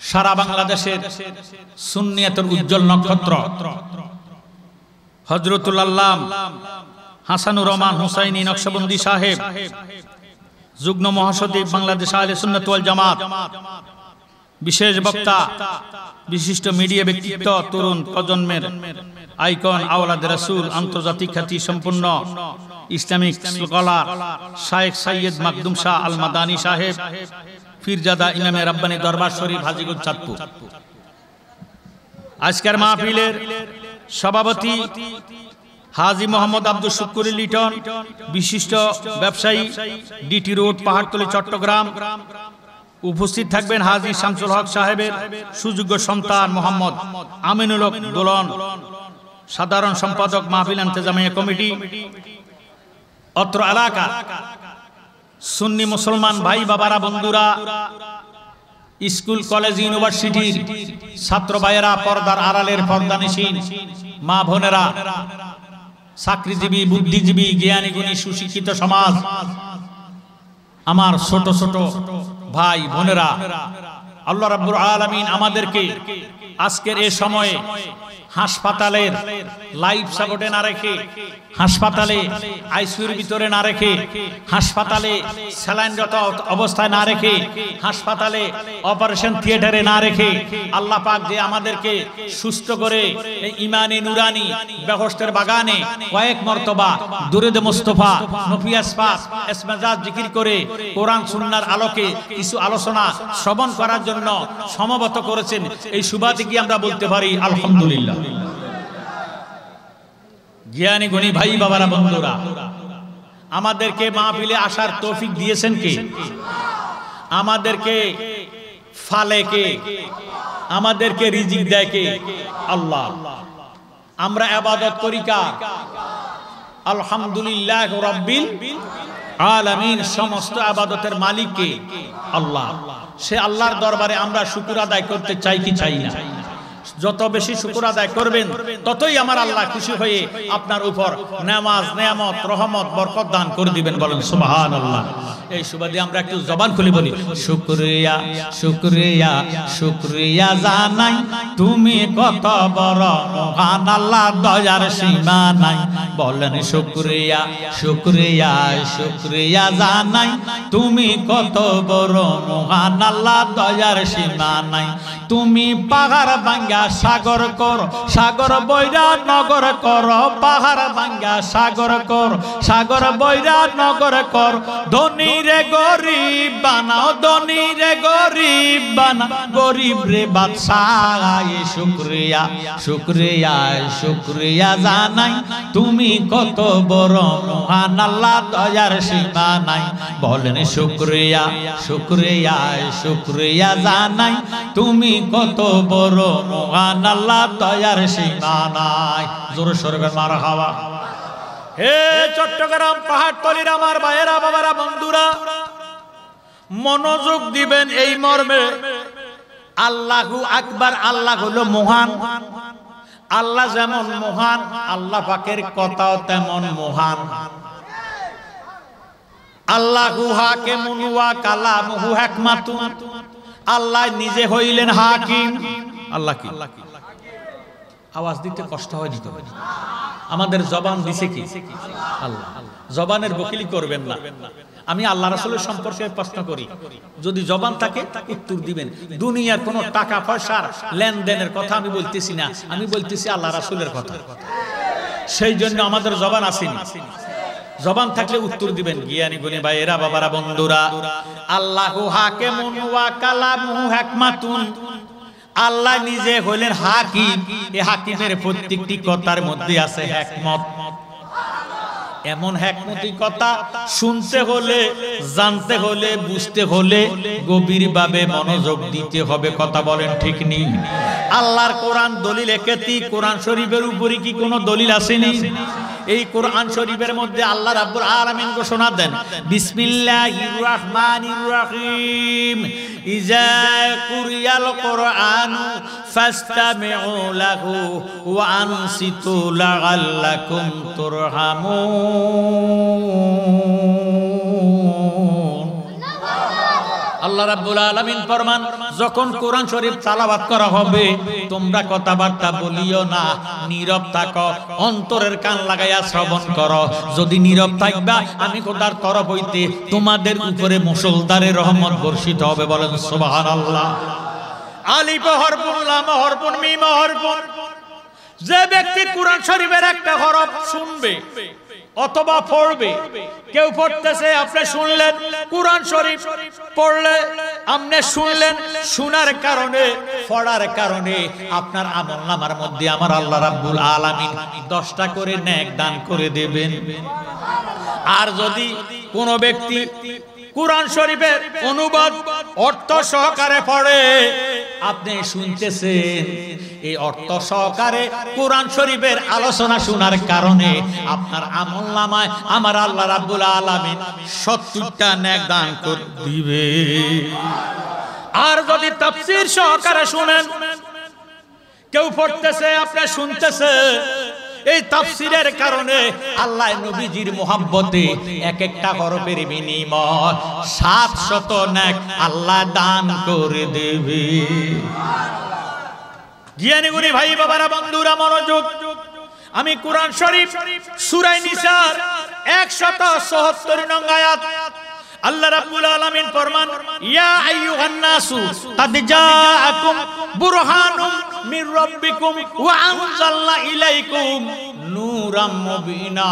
A: সারা বাংলাদেশের সুন্নিয়তের উজ্জ্বল নক্ষত্র হযরতুল আল্লাম হাসানুর রহমান হুসাইনি নকশবন্দি সাহেব, যুগ্ম মহাসচিব বাংলাদেশ আহলে সুন্নাত ওয়াল জামাত, বিশেষ বক্তা, বিশিষ্ট মিডিয়া ব্যক্তিত্ব, তরুণ প্রজন্মের আইকন, আওলাদ রাসূল, আন্তর্জাতিক খ্যাতি সম্পন্ন ইসলামিক স্কলার শায়েখ সৈয়দ মাকদুম শাহ আল মাদানী সাহেব, পীরজাদা ইমামে রাব্বানী দরবার শরীফ হাজীগঞ্জ চাঁদপুর। আজকের মাহফিলের সভাপতি হাজী মোহাম্মদ আব্দুল শুকুর লিটন, বিশিষ্ট ব্যবসায়ী, ডিটি রোড, পাহাড়তলী, চট্টগ্রাম। উপস্থিত থাকবেন হাজী শামসুল হক সাহেবের সুযোগ্য সন্তান মোহাম্মদ আমিনুল হক দোলন, সাধারণ সম্পাদক মাহফিল ইন্তেজামিয়া কমিটি। অত্র এলাকা সুন্নি মুসলমান ভাই বাবারা, বন্ধুরা, স্কুল কলেজ ইউনিভার্সিটির ছাত্র ভাইয়েরা, পর্দার আড়ালের পর্দানিশীন মা বোনেরা, চাকরিজীবী, বুদ্ধিজীবী, জ্ঞানী গুণী সুশিক্ষিত সমাজ, আমার ছোট ছোট ভাই বোনেরা, আল্লাহ রাব্বুল আলামিন আমাদেরকে আজকের এই সময়ে হাসপাতালের লাইফ সাপোর্টে না রেখে, হাসপাতালে আইসিইউর ভিতরে না রেখে, হাসপাতালে স্যালাইনরত অবস্থায় না রেখে, হাসপাতালে অপারেশন থিয়েটারে না রেখে আল্লাহ পাক যে আমাদেরকে সুস্থ করে এই ইমানি নুরানি বেহেশতের বাগানে কয়েক মর্তবা দুরুদ মুস্তাফা, নফিয়াস পাক, ইসমাজাত জিকির করে কোরআন সুন্নাহর আলোকে কিছু আলোচনা শ্রবণ করার জন্য সমবেত করেছেন, এই সুবাদে কি আমরা বলতে পারি আলহামদুলিল্লাহ। জ্ঞানী গুণী ভাই বাবারা, বন্ধুরা, আমাদেরকে মাহফিলে আসার তৌফিক দিয়েছেন কে? আমাদেরকে ফালে কে? আমাদেরকে রিজিক দেয় কে? আল্লাহ। আমরা ইবাদত করি কার? আলহামদুলিল্লাহ রাব্বিল আলামিন। সমস্ত ইবাদতের মালিক কে? আল্লাহ। সে আল্লাহর দরবারে আমরা শুকর আদায় করতে চাই কি চাই না? যত বেশি শুকর আদায় করবেন ততই আমার আল্লাহ খুশি হয়ে আপনার উপর নামাজ, নিয়ামত, রহমত, বরকত দান করে দিবেন। বলেন সুবহানাল্লাহ। এই সুবাদে আমরা একটু জবান খুলে বলি, শুকরিয়া শুকরিয়া শুকরিয়া জানাই, তুমি কত বড় মহান আল্লাহ, দয়ার সীমা নাই। বলেন শুকরিয়া শুকরিয়া শুকরিয়া জানাই, তুমি কত বড় মহান আল্লাহ, দয়ার সীমা নাই। তুমি পাহাড় ভাঙ্গা সাগর কর, সাগর বৈরা নগর কর, পাহাড় ভাঙ্গা সাগর কর, সাগর বৈরা নগর কর। ধনী রে গরিব বানাও, ধনী রে গরিব বানাও, গরিব রে বাদশাহ। শুকরিয়া শুকরিয়া শুকরিয়া জানাই, তুমি কত বড় মহান আল্লাহ, দয়ার সীমা নাই। বলেন শুকরিয়া শুকরিয়া শুকরিয়া জানাই, তুমি কত বড় মহান আল্লাহ, দয়ার সীমা নাই। জোরে সোরে মারহাবা। হে চট্টগ্রাম পাহাড়তলির আমার ভাইয়েরা, বাবারা, বন্ধুরা, মনোযোগ দিবেন এই মর্মে, আল্লাহু আকবার। আল্লাহ হলো মহান। আল্লাহ যেমন মহান, আল্লাহ পাকের কথাও তেমন মহান। আল্লাহু হাকিমুন ওয়া কালামুহু হিকমাতুন। আল্লাহ নিজে হইলেন হাকিম। আল্লাহ কি? আওয়াজ দিতে কষ্ট হয় দিতে। আমাদের জবান দিছে কি? আল্লাহ। জবানের বকিলি করবেন না। আমি আল্লাহ রাসূলের সম্পর্কে প্রশ্ন করি, যদি জবান থাকে উত্তর দিবেন। দুনিয়ার কোন টাকা পয়সার লেনদেনের কথা আমি বলতেছি না, আমি বলতেছি আল্লাহ রাসূলের কথা। সেই জন্য আমাদের জবান আসেনি। জবান থাকলে উত্তর দিবেন। জ্ঞানী গুণী ভাইয়েরা, বাবারা, বন্ধুরা, আল্লাহু হাকিমুন ওয়া কালামুহু হিকমাতুন। আল্লাহ নিজে হলেন হাকিম। এই হাকিমের প্রত্যেকটি কথার মধ্যে আছে হিকমত। এমন হিকমতি কথা শুনতে হলে, জানতে হলে, বুঝতে হলে গভীরভাবে মনোযোগ দিতে হবে। কথা বলেন ঠিক নেই? আল্লাহর কোরআন দলিল একেতি। কোরআন শরীফের উপরে কি কোনো দলিল আসেনি? এই কোরআন শরীফের মধ্যে আল্লাহ রাব্বুল আলামিন ঘোষণা দেন, বিসমিল্লাহির রাহমানির রহিম, ইজা কুরিয়াল কুরআনু ফাসতামিউ লাহু ওয়া আনসিতু লাআল্লাকুম তুরহামুন। আল্লাহ রাব্বুল আলামিন ফরমান, যখন কোরআন শরীফ তেলাওয়াত করা হবে তোমরা কথাবার্তা বলিও না, নীরব থাকো, অন্তরের কান লাগাইয়া শ্রবণ করো। যদি নীরব থাকবা আমি খোদার তরফ হইতে তোমাদের উপরে মুষলধারে রহমত বর্ষিত হবে। বলেন সুবহানাল্লাহ। আলিফ হরফুন, লাম হরফুন, মিম হরফুন। যে ব্যক্তি কোরআন শরীফের একটা হরফ শুনবে অথবা পড়বে, কেউ পড়তেছে আপনি শুনলেন, কোরআন শরীফ পড়লে আপনি শুনলেন, শোনার কারণে পড়ার কারণে আপনার আমলনামার মধ্যে আমার আল্লাহ রাব্বুল আলামিন 10টা করে নেক দান করে দেবেন। আর যদি কোন ব্যক্তি কোরআন শরীফের অনুবাদ অর্থ সহকারে পড়ে, আপনি শুনতেছেন, এই অর্থ সহকারে কোরআন শরীফের আলোচনা শোনার কারণে আপনার আমলনামায় আমার আল্লাহ রাব্বুল আলামিন 70টা নেক দান করে দিবে। আর যদি তাফসীর সহকারে শুনেন, কেউ পড়তেছে আপনি শুনতেছেন, এই তাফসীরের কারণে আল্লাহ নবীজির মুহাব্বতে এক একটা হরফের বিনিময় 700 নেক আল্লাহ দান করে দেবে। জ্ঞানী গুণী ভাই বাবারা বন্ধুরা মনোযোগ। আমি কোরআন শরীফ সূরা নিসার 174 নং আয়াত আল্লাহ রাব্বুল আলামিন ফরমান, ইয়া আইয়ুহান নাসু কাদ জাআকুম বুরহানুম মির রাব্বিকুম ওয়া আনজালনা ইলাইকুম নূরাম মুবিনা।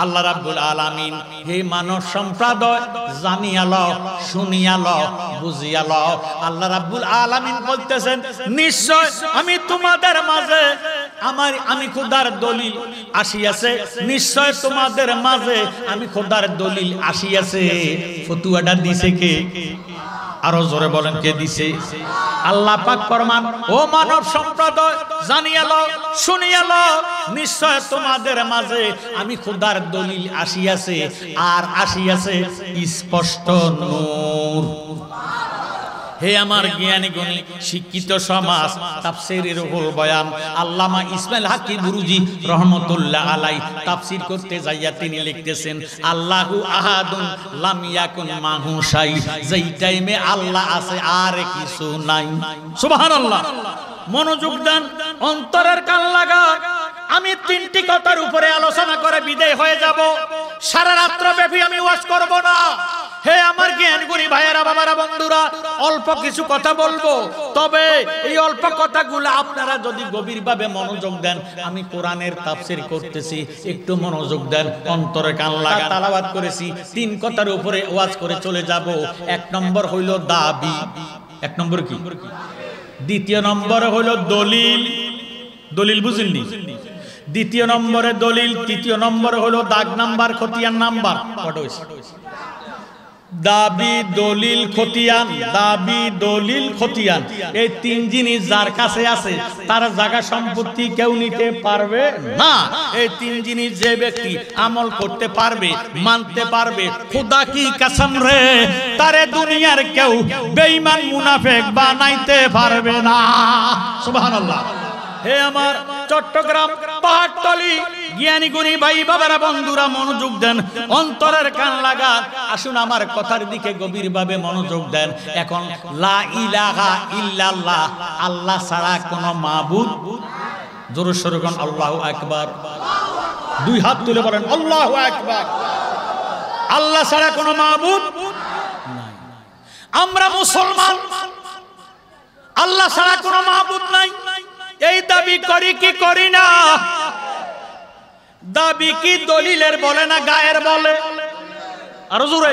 A: আল্লাহ রাব্বুল আলামিন, হে মানব সম্প্রদায়, জানিয়া লও, শুনিয়া লও, বুঝিয়া লও। আল্লাহ রাব্বুল আলামিন বলতেছেন, নিশ্চয় আমি তোমাদের মাঝে আমি খোদার দলিল আসিয়াছে, নিশ্চয় তোমাদের মাঝে আমি খোদার দলিল আসিয়াছে। ফতুয়াটা দিছে কে? আরো জোরে বলেন, কে দিছে? আল্লাহ পাক ফরমান, ও মানব সম্প্রদায়, জানিয়া লও, শুনিয়া লও, নিশ্চয় তোমাদের মাঝে আমি খোদার দলিল আসিয়াছে, আর আসিয়াছে স্পষ্ট নূর। হে আমার জ্ঞানী গুণী শিক্ষিত সমাজ, তাফসীরের রুহুল বয়ান আল্লামা ইসমাইল হাকি বুরুজি রহমাতুল্লাহ আলাই তাফসীর করতে যাইয়া তিনি লিখতেছেন, আল্লাহু আহাদুন লাম ইয়াকুন মাহু শাই, যেই টাইমে আল্লাহ আছে আর কিছু নাই। সুবহানাল্লাহ। মনোযোগ দেন, অন্তরের কান লাগা। আমি 3টি কথার উপরে আলোচনা করে বিদায় হয়ে যাব। সারা রাত্র ব্যাপী আমি ওয়াজ করব না। হে আমার জ্ঞানগুণী ভাইয়েরা বাবারা বন্ধুরা, অল্প কিছু কথা বলবো, তবে এই অল্প কথাগুলো আপনারা যদি গভীরভাবে মনোযোগ দেন, আমি কোরআনের তাফসীর করতেছি, একটু মনোযোগ দেন, অন্তরে কান লাগা। তেলাওয়াত করেছি, 3 কথার উপরে ওয়াজ করে চলে যাব। 1 নম্বর হইল দাবি। 1 নম্বর কি? দ্বিতীয় নম্বরে হইল দলিল। দলিল বুঝলেন? দ্বিতীয় নম্বরে দলিল। তৃতীয় নম্বরে হলো দাগ নাম্বার, খতিয়ান নাম্বার। কত হইছে? দাবি, দলিল, খতিয়ান। দাবি, দলিল, খতিয়ান, এই 3 জিনিস যার কাছে আছে তার জায়গা সম্পত্তি কেউ নিতে পারবে না। এই 3 জিনিস যে ব্যক্তি আমল করতে পারবে, মানতে পারবে, খোদা কি কসম রে, তারে দুনিয়ার কেউ বেঈমান মুনাফিক বানাইতে পারবে না। সুবহানাল্লাহ। হে আমার চট্টগ্রাম পাহাড়তলি জ্ঞানী গুণী ভাই বাবারা বন্ধুরা, মনোযোগ দেন, অন্তরের কান লাগা। আসুন আমার কথার দিকে গভীরভাবে মনোযোগ দেন। এখন লা ইলাহা ইল্লাল্লাহ, আল্লাহ ছাড়া কোনো মাবুদ, জোরে সোরে কোন আল্লাহু আকবার। 2 হাত তুলে বলেন আল্লাহু আকবার। আল্লাহ ছাড়া কোনো মাবুদ নাই। আমরা মুসলমান, আল্লাহ ছাড়া কোনো মাবুদ নাই, এই দাবি করি কি করি না? দাবি কি দলিলের বলে না গায়ের বলে? আরো জোরে।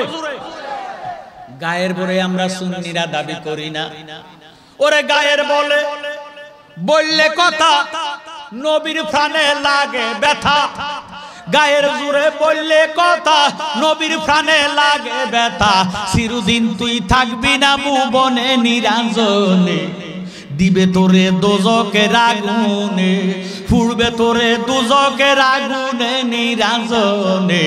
A: গায়ের বলে আমরা সুন্নিরা দাবি করি না। ওরে গায়ের বলে বললে কথা নবীর প্রাণে লাগে ব্যথা। গায়ের জোরে বললে কথা নবীর প্রাণে লাগে ব্যথা। চিরদিন তুই থাকবি না ভুবনে নিরঞ্জনে, দিবে তোরে দোজকের আগুনে, পুড়বে তোরে দোজকের আগুনে নিরঞ্জনে,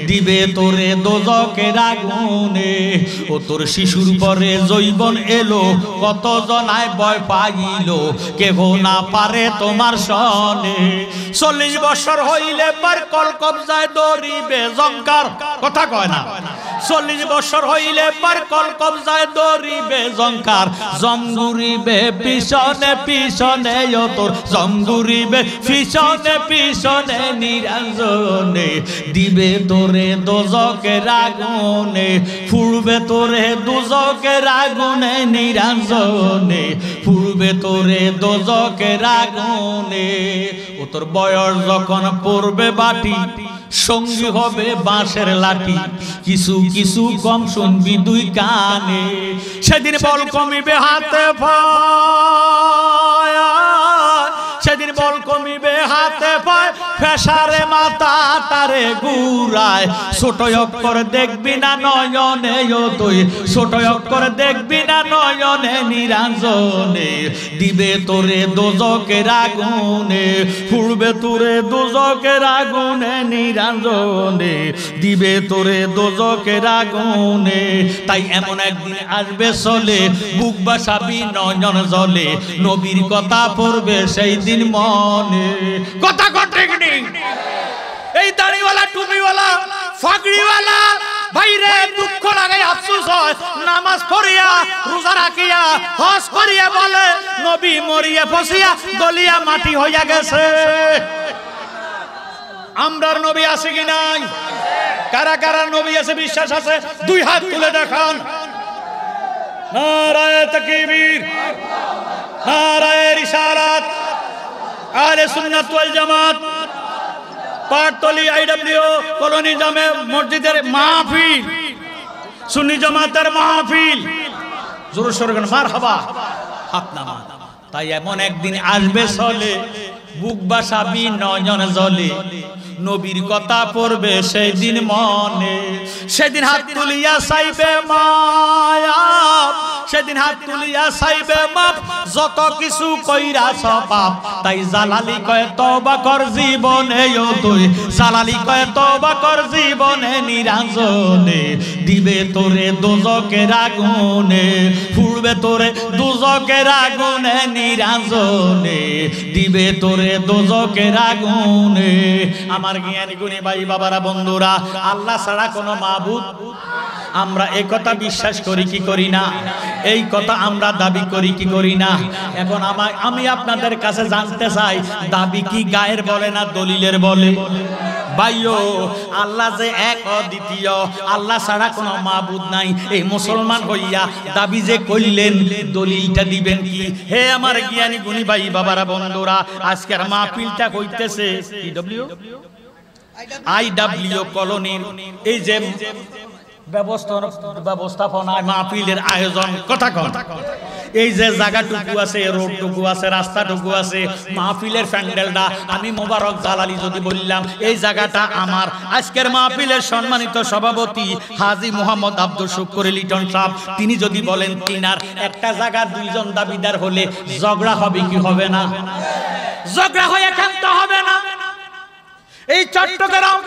A: দিবে তোরে দোজকের আগুনে। ও তোর শিশুর পরে জৈবন এলো, কত জনায় ভয় পাইল, কেহ না পারে তোমার সনে। 40 বছর হইলে পার কল কবজায় ধরিবে জঙ্কার, কথা কয় না। 40 বছর হইলে পার কল কবজায় ধরিবে জঙ্কার, জমগুরিবে পিছনে পিছনে, ও তোর জমগুরিবে পিছনে পিছনে নিরঞ্জনে, দিবে তোরে দোজকের আগুনে, পুড়বে তোরে দোজকের আগুনে নিরঞ্জনে, পুড়বে তোরে দোজকের আগুনে। ও তোর বয়স যখন পড়বে বাটি, সঙ্গী হবে বাঁশের লাঠি, কিছু কিছু কম শুনবি দুই কানে, সেদিন বল কমিবে হাতে পায়, সেদিন বল কমিবে হাতে পায়, ফেসারে মাথা তারে ঘুরায়, ছোট অক্ষর দেখবি না নয়নে, ও তুই ছোট অক্ষর দেখবি না নয়নে নিরঞ্জনে, দিবে তোরে দোজকের আগুনে, পুড়বে তোরে দোজকের আগুনে নিরঞ্জনে, দিবে তোরে দোজকের আগুনে। তাই এমন একদিন আসবে চলে, বুক বাসাবি নয়ন জলে, নবীর কথা পড়বে সেই দিন মনে। কথা ঠিক নেই? এই দাড়িওয়ালা টুপিওয়ালা ফাগড়িওয়ালা ভাইরে দুঃখ লাগে, আফসোস হয়, নামাজ পড়িয়া রোজা রাখিয়া হজ করিয়া বলে নবী মরিয়া ফসিয়া গলিয়া মাটি হইয়া গেছে। আমরার নবী আছে কি নাই? কারা কারা নবী আছে বিশ্বাস আছে? দুই হাত তুলে দেখান। নারায়ে তাকবীর, নারায়ে রিসালাত, আহলে সুন্নাত ওয়াল জামাত, পাটতলি আইডব্লিউ কলোনি জামে মসজিদের মাহফিল, সুন্নি জামাতের মাহফিল, জোরে সোরে মারহাবা, হাত নামা। তাই এমন একদিন আসবে চলে, বুক বাসাবি নয়ন জলে, নবীর কথা পড়বে সেই দিন মনে, সেদিন হাত তুলিয়া চাইবে মায়া, সেদিন হাত তুলিয়া চাইবে মাপ, যত কিছু কইরাছ পাপ। তাই জালালি কয় তওবা কর জীবনে, ও তুই জালালি কয় তওবা কর জীবনে নিরঞ্জনে, দিবে তোরে দোজকের আগুনে, পুড়বে তোরে দোজকের আগুনে নিরঞ্জনে, দিবে তোরে দোজকের আগুনে। আমার জ্ঞানী গুণী ভাই বাবারা বন্ধুরা, আল্লাহ ছাড়া কোনো মাবুদ, আমরা এই কথা বিশ্বাস করি কি করি না? এই কথা আমরা দাবি করি কি করি না? এখন আমি আপনাদের কাছে জানতে চাই, দাবি কি গায়ের বলে না দলিলের বলে? ভাইও, আল্লাহ যে এক অদ্বিতীয়, আল্লাহ ছাড়া কোনো মাবুদ নাই, এই মুসলমান হইয়া দাবি যে করলেন, দলিলটা দিবেন কি? হে আমার জ্ঞানী গুণী ভাই বাবারা বন্ধুরা, আজকের মাহফিলটা হইতেছে আইডব্লিউ কলোনির এই যে ব্যবস্থাপনায় মাহফিলের আয়োজন, কথা কন, এই যে জায়গাটুকু আছে, রোডটুকু আছে, রাস্তাটুকু আছে, মাহফিলের প্যান্ডেলটা আমি মোবারক জালালি যদি বললাম, এই জায়গাটা আমার। আজকের মাহফিলের সম্মানিত সভাপতি হাজী মোহাম্মদ আব্দুল শুকুর লিটন সাহেব, তিনি যদি বলেন তিনার একটা জায়গা দুইজন দাবিদার হলে ঝগড়া হবে কি হবে না? ঝগড়া হয়ে ক্ষান্ত হবে না। এই চট্টগ্রাম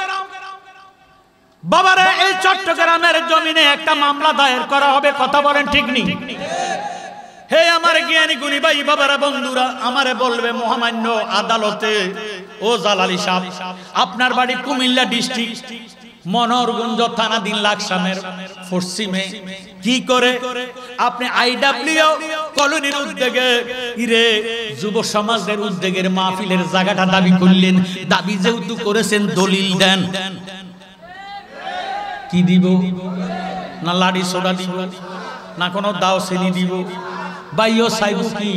A: বাবারে, এই চট্টগ্রামের জমিনে একটা মামলা দায়ের করা হবে, কথা বলেন ঠিক নেই? হে আমার জ্ঞানী গুণী ভাই বাবারা বন্ধুরা, আমারে বলবে মহামান্য আদালতে, ও জালালি সাহেব, আপনার বাড়ি কুমিল্লা ডিস্ট্রিক্ট মনোহরগঞ্জ থানা দিন লাকসামের পশ্চিমে, কি করে আপনি আইডব্লিউ কলোনির উদ্যোগে ইরে যুব সমাজের উদ্যোগের মাহফিলের জায়গাটা দাবি করলেন? দাবি যেহেতু করেছেন, দলিল দেন। কি দিব? না লাড়ি সোডা দিব, না কোনো দাও শ্রেণী দিব? ভাইও চাইব কি?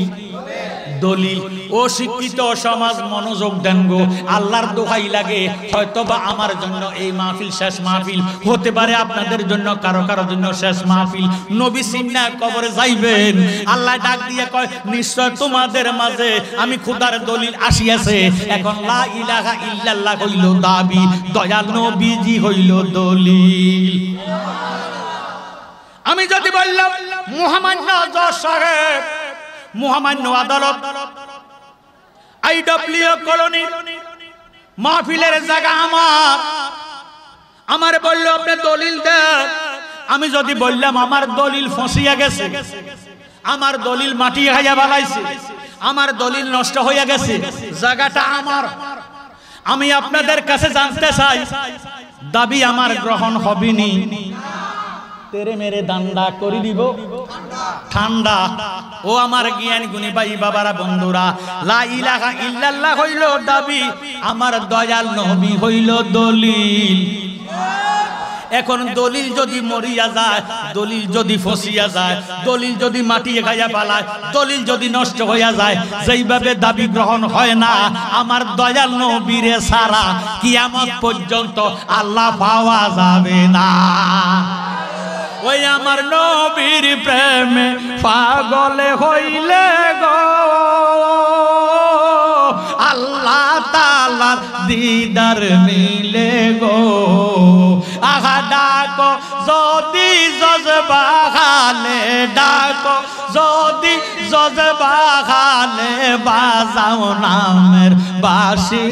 A: দলিল। ও শিক্ষিত সমাজ মনোযোগ দেন গো, আল্লাহর দোহাই লাগে, হয়তোবা আমার জন্য এই মাহফিল শেষ মাহফিল হতে পারে, আপনাদের জন্য কারো কারো জন্য শেষ মাহফিল। নবী সিন্না কবরে যাইবেন, আল্লাহ ডাক দিয়ে কয়, নিশ্চয় তোমাদের মাঝে আমি খোদার দলিল আসিয়াছে। এখন লা ইলাহা ইল্লাল্লাহ হইল দাবি, দয়াল নবীজি হইল দলিল। আমি যদি বললাম মহামান্য জজ সাহেব, মহামান্য আদালত আইডব্লিউ কলোনি মাহফিলের জায়গা আমার বলল আপনি দলিল দেন। আমি যদি বললাম আমার দলিল ফসিয়া গেছে, আমার দলিল মাটি খাইয়া বালাইছে, আমার দলিল নষ্ট হইয়া গেছে, জায়গাটা আমার, আমি আপনাদের কাছে জানতে চাই দাবি আমার গ্রহণ হবেনি? তেরে মেরে দান্ডা করে দিব ঠান্ডা। ও আমার জ্ঞান গুণী ভাই বাবারা বন্ধুরা, লা ইলাহা ইল্লাল্লাহ হইল দাবি, আমার দয়াল নবী হইল দলিল। এখন দলিল যদি মরিয়া যায়, দলিল যদি ফসিয়া যায়, দলিল যদি মাটি খাইয়া পালায়, দলিল যদি নষ্ট হইয়া যায়, যেইভাবে দাবি গ্রহণ হয় না আমার দয়াল নবীরে সারা কিয়ামত পর্যন্ত আল্লাহ পাওয়া যাবে না। ওই আমার নবীর প্রেমে পাগল হইলে গো আল্লাহ তাআলার দিদার মিলে গো। আহা ডাকো যদি জজবা খালে, ডাকো যদি জজবা খালে, বাজাও নামের বাঁশি,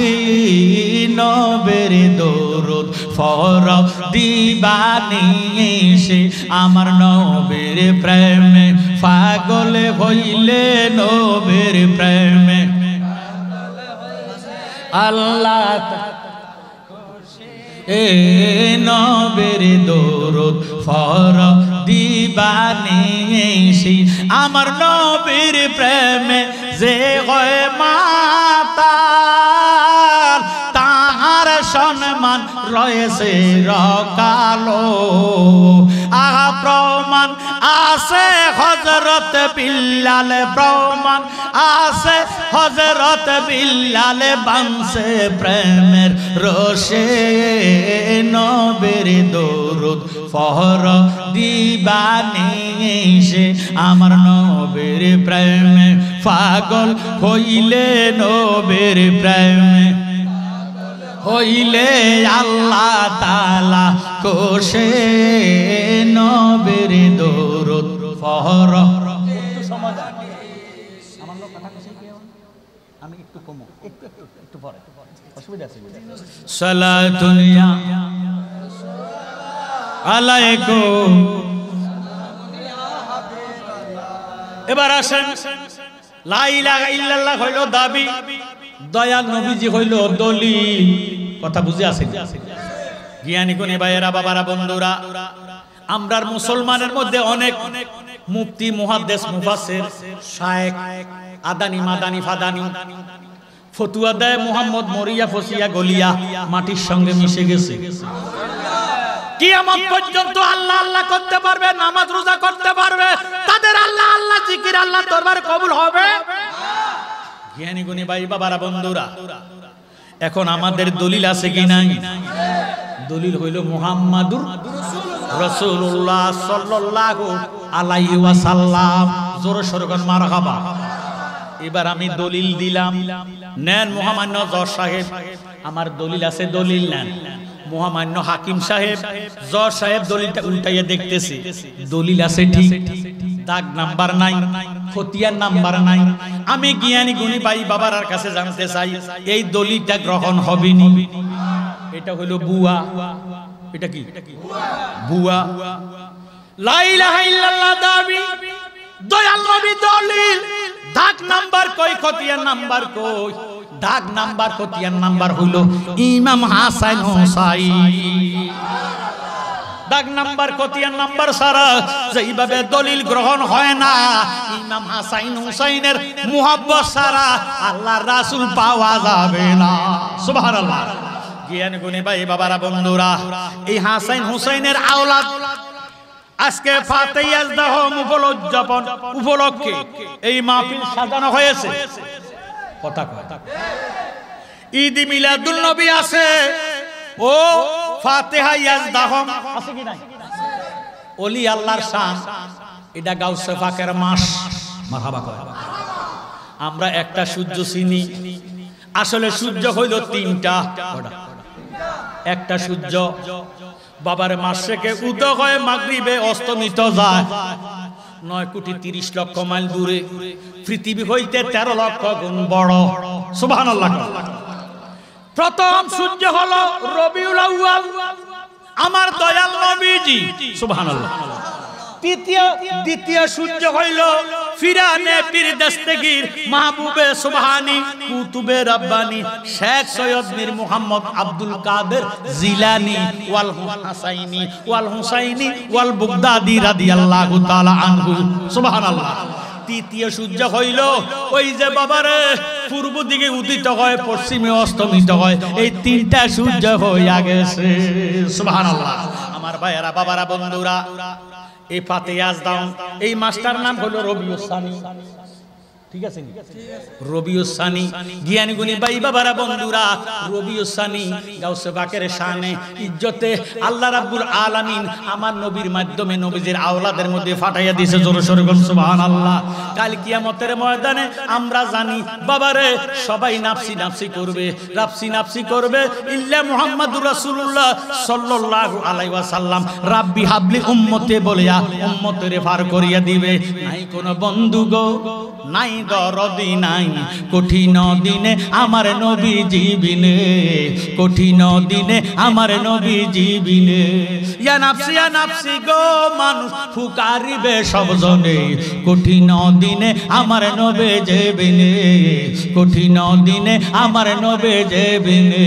A: নবীর দরুদ ফরজ দিবানিশি, আমার নবীর প্রেমে পাগল হইলে, নবীর প্রেমে আল্লাহ এ নবীর দরুদ ফরজ দিবানিশি, আমার নবীর প্রেমে যে হয় মাতাল, তাহার সম্মান রয়েছে রকালো। আহা প্রমাণ আছে হযরত বিল্লাল, প্রমাণ আছে হযরত বিল্লাল, বাংছে প্রেমের রসে, নবীর দরুদ ফরজ দিবানিশি, আমার নবীর প্রেমে পাগল হইলে, নবীর প্রেমে হইলে আল্লাহ তাআলা কোশে, নবীর দরুদ ফরজ। একটু সমাধান আমার লোক কথা কইছে কি, আমি একটু কমো, একটু পরে অসুবিধা আছে। সালাতুন ইয়া আলাইকুম। এবার আসেন, লা ইলাহা ইল্লাল্লাহ হইল দাবি, দয়াল নবীজি হইল দলিল। কথা বুঝে আছে? জ্ঞানী গুণী ভাইয়েরা বাবারা বন্ধুরা, আমরার মুসলমানের মধ্যে অনেক মুফতি, মুহাদ্দিস, মুফাসসির, শায়েখ, আদানি, মাদানি, ফাদানি ফতুয়া দেয়, মুহাম্মদ মরিয়া ফসিয়া গলিয়া মাটির সঙ্গে মিশে গেছে। কিয়ামত পর্যন্ত আল্লাহ আল্লাহ করতে পারবে, নামাজ রোজা করতে পারবে, তাদের আল্লাহ আল্লাহ জিকির আল্লাহ দরবারে কবুল হবে? জ্ঞানী গুণী ভাই বাবারা বন্ধুরা, এখন আমাদের দলিল আছে কি নাই? দলিল হইল মুহাম্মাদুর রাসূলুল্লাহ সাল্লাল্লাহু আলাইহি ওয়াসাল্লাম। জোরে সোরে কোন মারহাবা। এবার আমি দলিল দিলাম, নেন মহামান্য জজ সাহেব, আমার দলিল আছে, দলিল নেন। মহামান্য হাকিম সাহেব, জজ সাহেব দলিলটা উল্টাইয়া দেখতেছে, দলিল আছে ঠিক, দাগ নাম্বার নাই, খতিয়ান নাম্বার নাই। আমি জ্ঞানী গুণী ভাই বাবার কাছে জানতে চাই এই দলিলটা গ্রহণ হবে নি? এটা হলো বুয়া। এটা কি বুয়া? লা ইলাহা ইল্লাল্লাহ দাবি, দয়াল নবী দলিল, দাগ নাম্বার কই, খতিয়ান নাম্বার কই? দাগ নাম্বার খতিয়ান নাম্বার হলো ইমাম হাসান হুসাইন। দাগ নাম্বার খতিয়ান নাম্বার সারা যেইভাবে দলিল গ্রহণ হয় না, ইমাম হাসান হুসাইনের মুহাব্বত সারা আল্লাহর রাসূল পাওয়া যাবে না। সুবহানাল্লাহ। জ্ঞান গুণী ভাই বাবারা বন্ধুরা, এই হাসান হুসাইনের আওলাদ আজকে ফাতেহী আজদাহম উপলক্ষে এই মাহফিল সাজানো হয়েছে। কথা কথা ঈদ মিলাদুন নবী আছে, ও ফাতেহা ইয়াজদাহম আছে কি নাই? ওলি আল্লাহর শান, এটা গাউসে পাকের মাস। মারহাবা কয়। আমরা একটা সূর্য চিনি, আসলে সূর্য হইল তিনটা। একটা সূর্য বাবার মাসেকে উদয় হয়, মাগরিবে অস্তমিত যায়। 9,30,00,000 মাইল দূরে, পৃথিবী হইতে 13 লক্ষ গুণ বড়। সুবহানাল্লাহ। প্রথম সূর্য হলো রবিউল আউয়াল, আমার দয়াল নবীজি। সুবহানাল্লাহ। দ্বিতীয় সূর্য হইল ফিরানে পীর দস্তগীর মাহবুবে সুবহানী কুতুবে রব্বানী শেখ সৈয়দ মীর মুহাম্মদ আব্দুল কাদের জিলানী ওয়াল হুসাইনি ওয়াল বুগদাদি রাদিয়াল্লাহু তাআলা আনহু। সুবহানাল্লাহ। তৃতীয় সূর্য হইল ওই যে বাবারে পূর্ব দিকে উদিত হয়, পশ্চিমে অস্তমিত হয়, এই তিনটা সূর্য হইয়া গেছে। সুবহানাল্লাহ। আমার ভাইয়েরা, বাবারা, বন্ধুরা, এই ফাতেহাস দাও, এই মাস্টার নাম হলো রবিউস সানি। ঠিক আছে, রবিউস সানি। জ্ঞানী গুণী ভাই বাবারা, বন্ধুরা, রবিউস সানি গাউসে পাকের শানে ইজ্জতে আল্লাহ রাব্বুল আলামিন আমার নবীর মাধ্যমে নবীজির আওলাদের মধ্যে ফাটাইয়া দিয়েছে। জোরে সোরে বল সুবহানাল্লাহ। কাল কিয়ামতের ময়দানে আমরা জানি বাবারে সবাই নাফসি নাফসি করবে, নাফসি করবে, ইল্লা মুহাম্মাদুর রাসূলুল্লাহ সাল্লাল্লাহু আলাইহি ওয়াসাল্লাম রাব্বি হাবলি উম্মতে বলিয়া উম্মতেরে পার করিয়া দিবে। নাই কোন বন্ধু গো, নাই দরদি নাই, কঠিন দিনে আমার নবী জীবিনে, কঠিন দিনে আমার নবী জীবিনে। ইয়া নাফসি গো মানুষ ফুকারিবে সব জনে, কঠিন দিনে আমার নবী জীবিনে, কঠিন দিনে আমার নবী জীবিনে।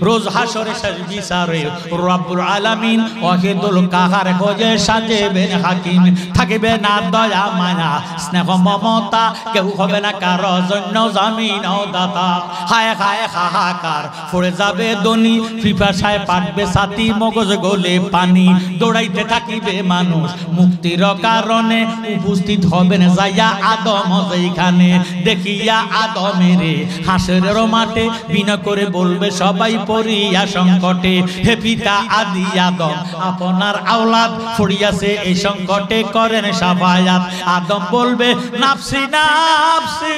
A: রোজ হাসরে শেষ বিচারে রব্বুল আলামিন ওয়াহিদুল কাহার খোঁজে সাজেবেন হাকিম, থাকিবে না দয়া মায়া স্নেহ মমতা, কেউ হবে না কারো জন্য জামিন ও দাতা। হায় হায় হাহাকার পড়ে যাবে দনি, পিপাসায় পাটবে ছাতি, মগজ গলে পানি, দৌড়াইতে থাকিবে মানুষ মুক্তির কারণে, উপস্থিত হবেন যাইয়া আদম যেখানে, দেখিয়া আদমেরে হাসরের মাঠে, বিনা করে বলবে সবাই পড়িয়া সংকটে, হে পিতা আদি আদম আপনার আওলাদ পড়িয়াছে এই সংকটে, করেন সাফায়াত। আদম বলবে নাফসি নাফসি,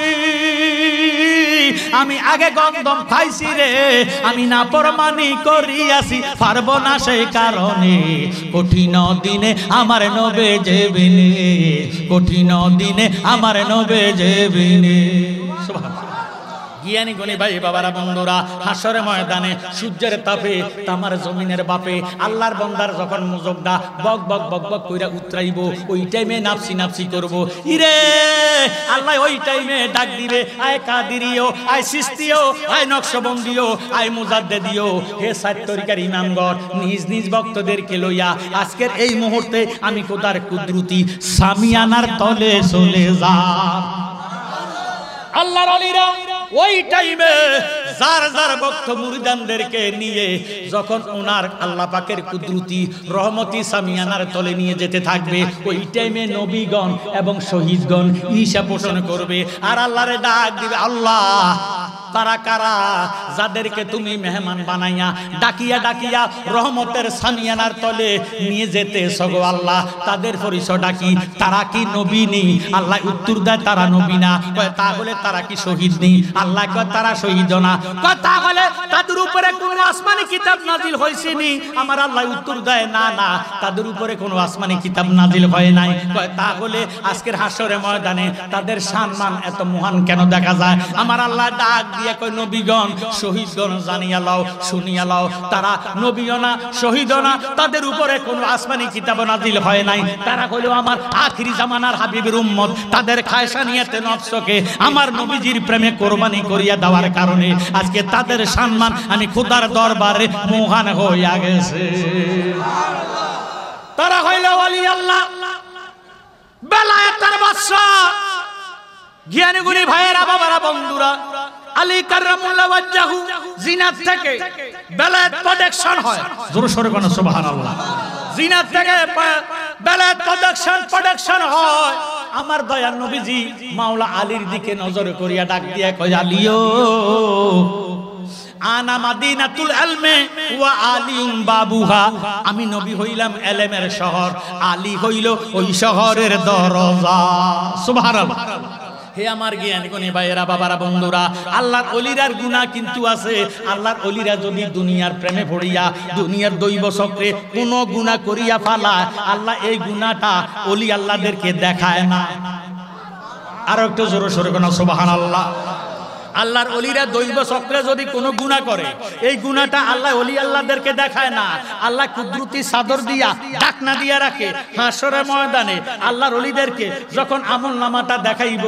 A: আমি আগে গন্ধম খাইছি রে, আমি নাফরমানি করিয়াছি, পারবো না সেই কারণে, কঠিন দিনে আমার নবী জীবিনে, কঠিন দিনে আমার নবী জীবিনে। সুবহানাল্লাহ। জ্ঞানী গুণী ভাই বাবারা, বন্ধুরা, হাসরে ময়দানে সূর্যের তাপে তামার জমিনের বাপে আল্লাহর বান্দার যখন মুজগদা বক বক বক বক কইরা উতরাইব, ওই টাইমে নাফসি নাফসি করব। ইরে আল্লাহ ওই টাইমে ডাক দিবে, আয় কাদিরিও, আয় সিস্তিও, আয় নকশবন্দিও, আয় মুজাদ্দিদিও, হে সাত তরিকার ইমামগণ, নিজ নিজ ভক্তদেরকে লইয়া আজকের এই মুহূর্তে আমি খোদার কুদরতি সামিয়ানার তলে চলে যা। আল্লাহর ওলিরা ওই টাইমে যার যার ভক্ত মুরিদানদেরকে নিয়ে যখন ওনার আল্লাহ পাকের কুদরতি রহমতি সামিয়ানার তলে নিয়ে যেতে থাকবে, ওই টাইমে নবীগণ এবং শহীদগণ ঈশা পোষণ করবে আর আল্লাহরে ডাক দিবে, আল্লাহ তারা কারা যাদেরকে তুমি মেহমান বানাইয়া ডাকিয়া ডাকিয়া রহমতের সামিয়ানার তলে নিয়ে যেতে সগো আল্লাহ, তাদের পরিচয় ডাকি, তারা কি নবী নেই? আল্লাহ উত্তর দেয় তারা নবী না। কয় তাহলে তারা কি শহীদ নেই? আল্লাহ কয় তারা শহীদ না। কয় তাহলে তাদের উপরে কোনো আসমানি কিতাব নাজিল হয়েছে নি? আমার আল্লাহ উত্তর দেয় না না, তাদের উপরে কোনো আসমানি কিতাব নাজিল হয় নাই। কয় তাহলে আজকের হাসরে ময়দানে তাদের সম্মান এত মহান কেন দেখা যায়? আমার আল্লাহ ডাক কয় নবীগণ শহীদগণ জানিয়া লও, শুনিয়া লও, তারা নবীও না শহীদও না, তাদের উপরে কোনো আসমানি কিতাব নাজিল হয় নাই। তারা হলো আমার আখিরি জামানার হাবিবের উম্মত, তাদের খায়সা নিয়েতে নফসকে আমার নবীজির প্রেমে কোরবানি করিয়া দেওয়ার কারণে আজকে তাদের সম্মান আমি খোদার দরবারে মহান হইয়া গেছে। তারা হইল ওলি আল্লাহ, বেলায়েতের বাদশা। জ্ঞানী গুণী ভাইয়েরা, বাবারা, বন্ধুরা, আলী কাররামুল্লাহ ওয়াজহু জিনাত থেকে বেলায়েত প্রোটেকশন হয়। জোরে সোরে কোন সুবহানাল্লাহ। জিনাত থেকে বেলায়েত প্রোটেকশন হয়। আমার দয়ার নবীজি মাওলা আলীর দিকে নজর করিয়া ডাক দিয়া কয়, আলীও আনা মাদিনাতুল ইলমি ওয়া আলিউম বাবুহা, আমি নবী হইলাম ইলমের শহর, আলী হইল ওই শহরের দরজা। সুবহানাল্লাহ। হে আমার জ্ঞানী গুণী ভাইয়েরা বাবারা বন্ধুরা, আল্লাহর ওলিরার গুনাহ কিন্তু আছে। আল্লাহর ওলিরা যদি দুনিয়ার প্রেমে পড়িয়া দুনিয়ার দৈব চক্রে কোনো গুনাহ করিয়া ফালায়, আল্লাহ এই গুনাহটা ওলি আল্লাহদেরকে দেখায় না। আর একটু জোরে সোরে কোন সুবহানাল্লাহ। আল্লাহর ওলিরা দৈব চক্রে যদি কোনো গুনাহ করে, এই গুনাহটা আল্লাহ ওলি আল্লাহদেরকে দেখায় না। আল্লাহ কুদরতি চাদর দিয়া ঢাকনা দিয়া রাখে। হাসরের ময়দানে আল্লাহর ওলিদেরকে যখন আমলনামাটা দেখাইব,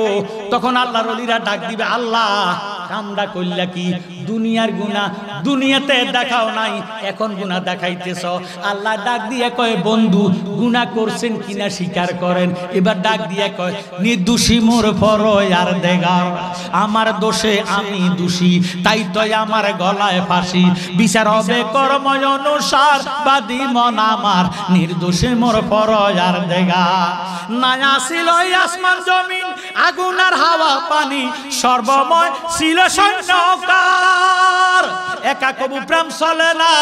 A: তখন আল্লাহর ওলিরা ডাক দিবে, আল্লাহ কামড়া কইলা কি দুনিয়ার গুনাহ দুনিয়াতে দেখাও নাই, এখন গুনাহ দেখাইতেছ। আল্লাহ ডাক দিয়ে কয়, বন্ধু গুনাহ করছেন কিনা স্বীকার করেন। এবার ডাক দিয়ে কয়, নির্দোষী মোর ফরয়ার দেগার, আমার দোষে আমি দোষী, তাই তো আমার গলায় ফাঁসি, বিচার হবে কর্ম অনুসার, বাদী মন আমার নির্দোষী মোর ফরয়ার দেগার। নায়া ছিল আসমান জমিন আগুন আর হাওয়া পানি, সর্বময় ছিল সৈন্যকার। একা কবু প্রেম চলে না,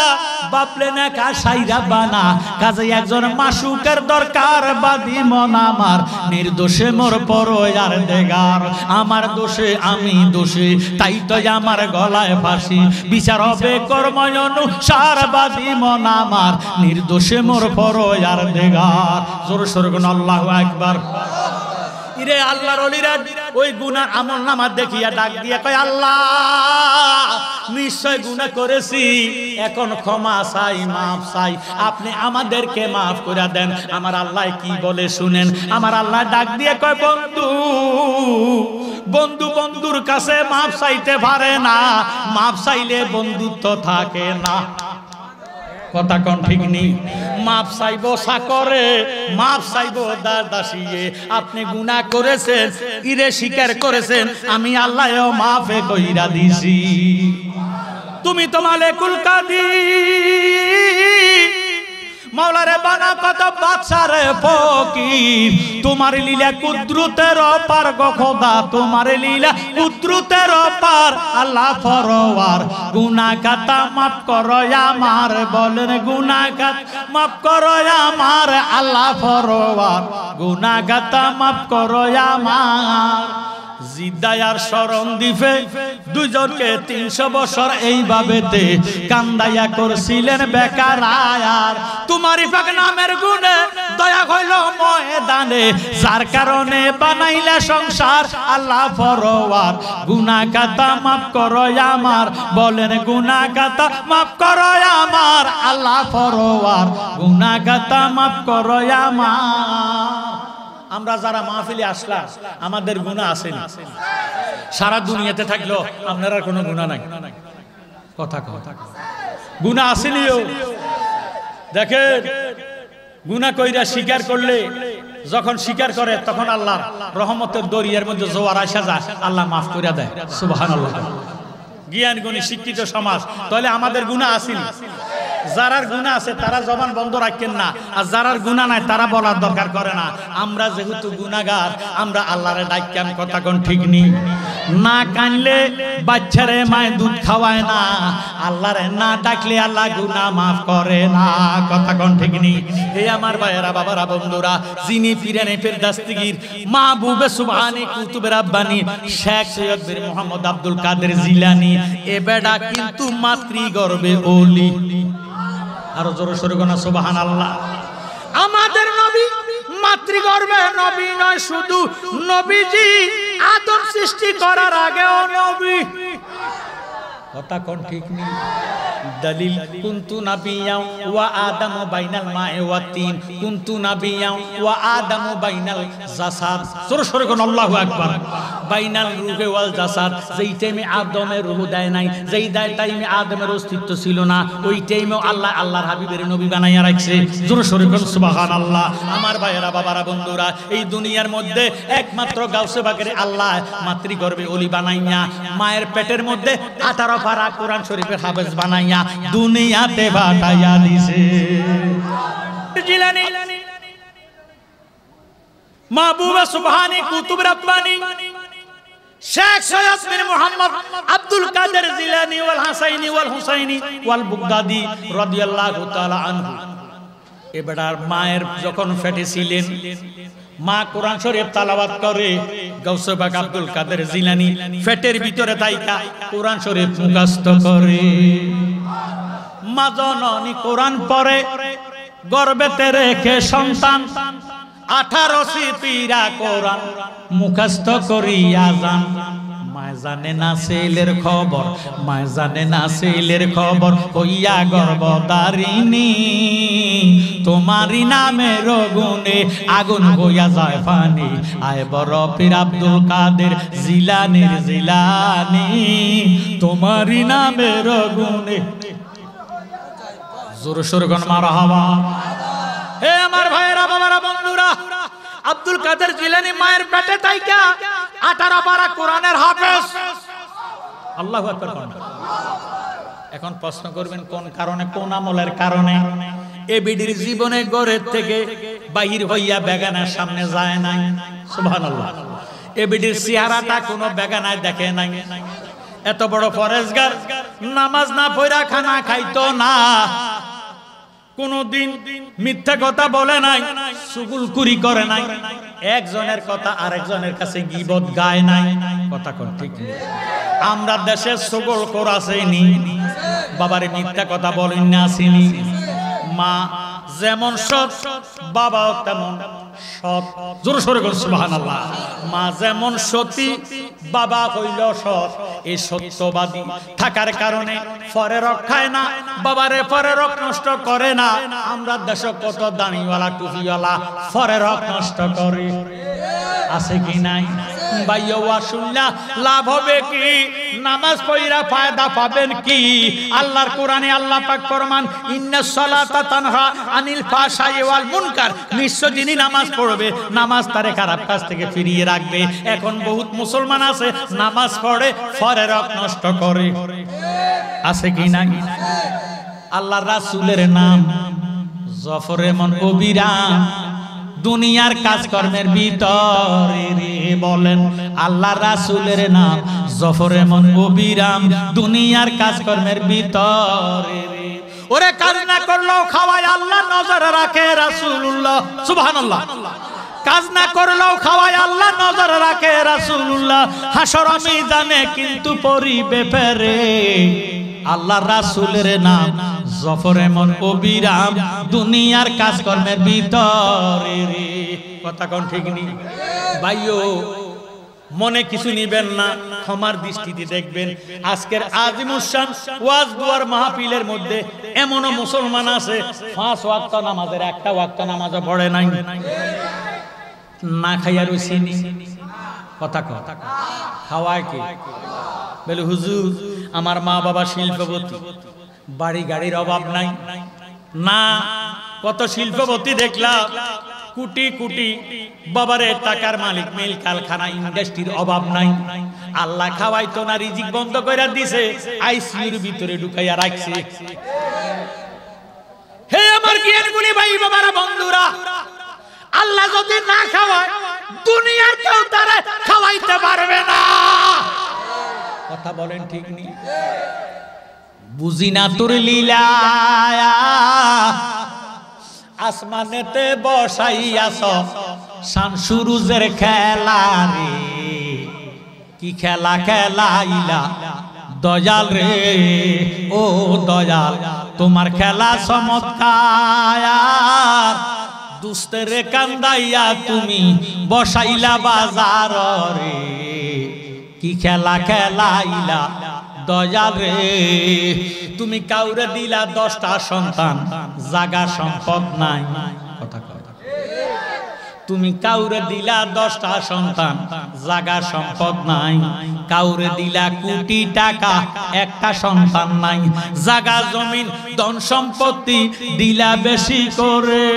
A: বাপলে না কাসাইরা বানা, কাজে একজন মাসুকের দরকার, বাদী মন আমার নির্দোষে মোর পরয়ার দেগার। আমার দোষে আমি দোষী, তাই তো আমার গলায় ফাঁসি, বিচার হবে কর্ম অনুসার, বাদী মন আমার নির্দোষে মোর পরয়ার দেগার। জোরে সোরে কোন আল্লাহু আকবার। ইরে আল্লাহর ওলিরা ওই গুনাহ আমলনামা দেখিয়া ডাক দিয়া কয়, আল্লাহ নিশ্চয় গুনাহ করেছি, এখন ক্ষমা চাই, মাফ চাই, আপনি আমাদেরকে মাফ করে দেন। আমার আল্লাহ কি বলে শুনেন। আমার আল্লাহ ডাক দিয়ে কয়, বন্ধু বন্ধু বন্ধুর কাছে মাফ চাইতে পারে না, মাফ চাইলে বন্ধুত্ব থাকে না। কথা কোন ঠিক নেই। মাফ চাইবো সাকরে, মাফ চাইবো দাসিয়ে, আপনি গুনাহ করেছেন, ইরে স্বীকার করেছেন, আমি আল্লাহও মাফে কইরা দিছি। তুমি তো মালিকুল কাদির, মাওলারে বানা কত বাদশারে ফকির, তোমার লীলা কুদরতের পার গো খোদা, তোমার লীলা কুদরতের পার, আল্লাহ ফরওয়ার গুনাহ খাতা মাফ করো আমার, বলেন গুনাহ খাতা মাফ করো আমার, আল্লাহ ফরওয়ার গুনাহ খাতা মাফ করো আমার। জিদ্দায়ার শরণ দিবে দুজনকে 300 বছর এইভাবেতে কান্দাইয়া করছিলেন বেকার আয়ার। তোমারই পাক নামের গুণে দয়া হইল ময়দানে, যার কারণে বানাইলা সংসার, আল্লাহ ফরওয়ার গুনাহ খাতা মাফ করো আমার, বলেন গুনাহ খাতা মাফ করো আমার, আল্লাহ ফরওয়ার গুনাহ খাতা মাফ করো আমার। আমরা যারা মাহফিলে আসলাম, আমাদের গুনাহ আছে না? সারা দুনিয়াতে থাকলো আপনার কোনো গুনাহ নাই। কথা কথা গুনাহ আসেনিও। দেখেন গুনাহ কইরা স্বীকার করলে, যখন স্বীকার করে তখন আল্লাহ রহমতের দরিয়ার মধ্যে জোয়ার আসা যায়, আল্লাহ মাফ করে দেয়। সুবহানাল্লাহ। জ্ঞান গুণী শিক্ষিত সমাজ, তাহলে আমাদের গুনাহ আসেনি। যারার গুনাহ আছে তারা জবান বন্ধ রাখেন না, আর যারার গুনাহ নাই তারা বলার দরকার করে না। আমরা যেহেতু গুনাহগার, আমরা আল্লাহরে ডাকেন। কথা কোন ঠিক নেই। না কানলে বাচ্চারে মায় দুধ খাওয়ায় না, আল্লাহরে না ডাকলে আল্লাহ গুনাহ মাফ করে না। কথা কোন ঠিক নেই। এই আমার ভাইয়েরা বাবারা বন্ধুরা, যিনি পীরানে ফেরদাস্তিগীর মাহবুবে সুবহানী কুতুবে রাব্বানী শেখ সৈয়দ বীর মোহাম্মদ আব্দুল কাদের জিলানী, এ বেটা কিন্তু মাতৃগর্ভে ওলি। আরো জোরে সোরে কোন সুবহানাল্লাহ। আমাদের নবী মাতৃগর্ভে নবী নয় শুধু, নবীজি আদম সৃষ্টি করার আগেও নবী। কথা কোন ঠিক নেই। দলিল কুনতু নাবিয়্যাও ওয়া আদামু বাইনাল মা'i ওয়াত তিন, কুনতু নাবিয়্যাও ওয়া আদামু বাইনাল জাসাদ। জোরে সোরে কোন আল্লাহু আকবার। বাইনাল রূহে ওয়াল জাসাদ, যেই টাইমে আদমের রূহ দেয় নাই, যেই টাইমে আদমের অস্তিত্ব ছিল না, ওই টাইমেও আল্লাহ আল্লাহর হাবিবের নবী বানাইয়া রাখছে। জোরে সোরে কোন সুবহানাল্লাহ। আমার ভাইয়েরা বাবারা বন্ধুরা, এই দুনিয়ার মধ্যে একমাত্র গাউসে বাকের আল্লাহ মাতৃগর্ভে ওলি বানাইয়া, মায়ের পেটের মধ্যে 18 পারা কোরআন শরীফের হাফেজ বানাইয়া দুনিয়াতে পাঠাইয়া দিছে। জিলানী মাহবুবে সুবহানী কুতুব রাব্বানী শেখ সৈয়দ বীর মোহাম্মদ আব্দুল কাদের জিলানী ওয়াল হাসাইনি ওয়াল হুসাইনি ওয়াল বুগদাদি রাদিয়াল্লাহু তাআলা আনহু। এবার মায়ের যখন পেটে ছিলেন, মা কোরআন শরীফ তেলাওয়াত করে, গাউসে পাক আব্দুল কাদের জিলানী পেটের ভিতরে তাইকা কোরআন শরীফ মুখস্থ করে। মা জননী কোরআন পড়ে, গর্ভেতে রেখে সন্তান 18 সিপিরা কোরআন মুখস্থ করিয়া যান। মায় জানে না ছেলের খবর, মায় জানে না ছেলের খবর, হইয়া গর্ভধারিণী তোমারি নামের গুণে আগুন হইয়া যায় পানি। আয় বড় পীর আব্দুল কাদের জিলানীর জিলানী তোমারি নামের গুণে। জোরে সোরে গণ মারহাবা। হে আমার ভাইয়েরা, বাবারা, বন্ধুরা, আব্দুল কাদের জিলানী মায়ের পেটে তাইকা 18 পারা কোরআনের হাফেজ। আল্লাহু আকবার। এখন প্রশ্ন করবেন কোন কারণে, কোন আমলের কারণে? এ বিডির জীবনে ঘরের থেকে বাহির হইয়া বেগানার সামনে যায় নাই। সুবহানাল্লাহ। এ বিডির চেহারাটা কোনো বেগানায় দেখে নাই। এত বড় ফরেজগার, নামাজ না পড়া খানা খাইতো না, কোনদিন মিথ্যা কথা বলে নাই, চুগলখুরি করে নাই, একজনের কথা আরেকজনের কাছে গীবত গায় নাই। কথা কোন ঠিক নেই? আমরা দেশে চুগলখোর আছেনি, বাবারে মিথ্যা কথা বলেন না আসেনি। মা যেমন সৎ, বাবাও তেমন সৎ। জোরে সোরে বল সুবহানাল্লাহ। মা যেমন সতী, বাবা হইল সৎ। এই সত্যবাদী থাকার কারণে পরে রক্ষায় না, বাবারে পরে রক নষ্ট করে না। আমরা দেশে কত দাড়িওয়ালা টুপিওয়ালা পরে রক নষ্ট করে, আছে কি নাই? ভাইয়া শুনলা লাভ হবে কি? নামাজ পড়া ফায়দা পাবেন কি? আল্লাহর কোরআনে আল্লাহ পাক ফরমান, ইন্নাস সালাতা তানহা আনিল ফাহশাই ওয়াল মুনকার। নিশ্চয় যিনি নামাজ পড়বে, নামাজ তারে খারাপ কাজ থেকে ফিরিয়ে রাখবে। এখন বহুত মুসলমান আছে নামাজ পড়ে পরে রক নষ্ট করে, আছে কি নাই? আল্লাহর রাসূলের নাম জফর এমন অবিরাম, দুনিয়ার কাজকর্মের ভিতরে রে বলেন। আল্লাহ রাসূলের নাম জফর এমন অবিরাম, দুনিয়ার কাজকর্মের ভিতরে রে। ওরে কাজ না করলেও খাওয়ায় আল্লাহ নজর রাখে রাসূলুল্লাহ। সুবহানাল্লাহ। কাজ না করলেও খাওয়ায় আল্লাহ নজর রাখে রাসূলুল্লাহ। হাসর ময়দানে কিন্তু পরিবে ফেরে। আল্লাহ রাসূলের নাম জফর এমন অবিরাম, দুনিয়ার কাজকর্মের ভিতরে রে। কথা কোন ঠিক নেই? ভাইও মনে কিছু নিবেন না, ক্ষমার দৃষ্টিতে দেখবেন। আজকের আজিমুসান ওয়াজ দুয়ার মাহফিলের মধ্যে এমনও মুসলমান আছে 5 ওয়াক্ত নামাজের একটা ওয়াক্ত নামাজও পড়ে নাই, না খাইয়া রইছেনি। কথা কথা খাওয়ায় কি? বলে হুজুর আমার মা বাবা শিল্পপতি, বাড়ি গাড়ির অভাব নাই। না, কত শিল্পপতি দেখলাম, কোটি কোটি বাবারে টাকার মালিক, মিল কারখানা, ইন্ডাস্ট্রির অভাব নাই। আল্লাহ খাওয়াইতো না, রিজিক বন্ধ করে দিছে, আইসিইউর ভিতরে ঢুকাইয়া রাখছে। হে আমার জ্ঞানগুলি ভাই বাবারা, বন্ধুরা, আল্লাহ যদি না খাওয়ায় দুনিয়ার কেউ তারে খাওয়াইতে পারবে না। কথা বলেন ঠিক নেই? বুঝি না তোর লীলা, আসমানেতে বসাইয়াছ শান সুরুজের খেলা রে। কি খেলা খেলাইলা দয়াল রে, ও দয়াল তোমার খেলা চমৎকার। দুস্তের কান্দাইয়া তুমি বসাইলা বাজার রে। কি খেলা খেলাইলা দয়াল রে, তুমি কাউরে দিলা 10টা সন্তান, জাগা সম্পদ নাই। কথা কথা। তুমি কাউরে দিলা 10টা সন্তান, জাগা সম্পদ নাই। কাউরে দিলা কোটি টাকা, একটা সন্তান নাই। জাগা জমিন ধন সম্পত্তি দিলা বেশি করে,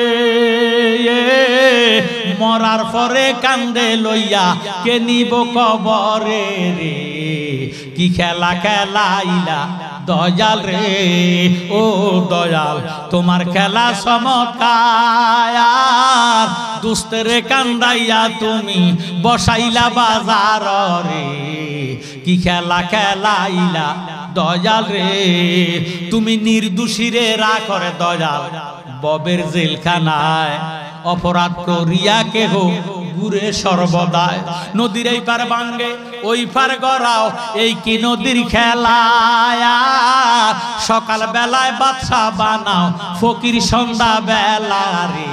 A: মরার পরে কান্দে লইয়া কে নিব কবরে রে। কি খেলা খেলাইলা দয়াল রে, ও দয়াল তোমার খেলা চমৎকার। দুস্তের কান্দাইয়া তুমি বসাইলা বাজার রে। কি খেলা খেলাইলা দয়াল রে, তুমি নির্দোষীরে রাখরে দয়াল ববের জেলখানায়। অপরাধ করিয়া কেহ ঘুরে সর্বদায়। নদীর এই পার ভাঙ্গে ওই পার গড়াও, এই কি নদীর খেলা। সকাল বেলায় বাদশা বানাও, ফকির সন্ধ্যা বেলা রে।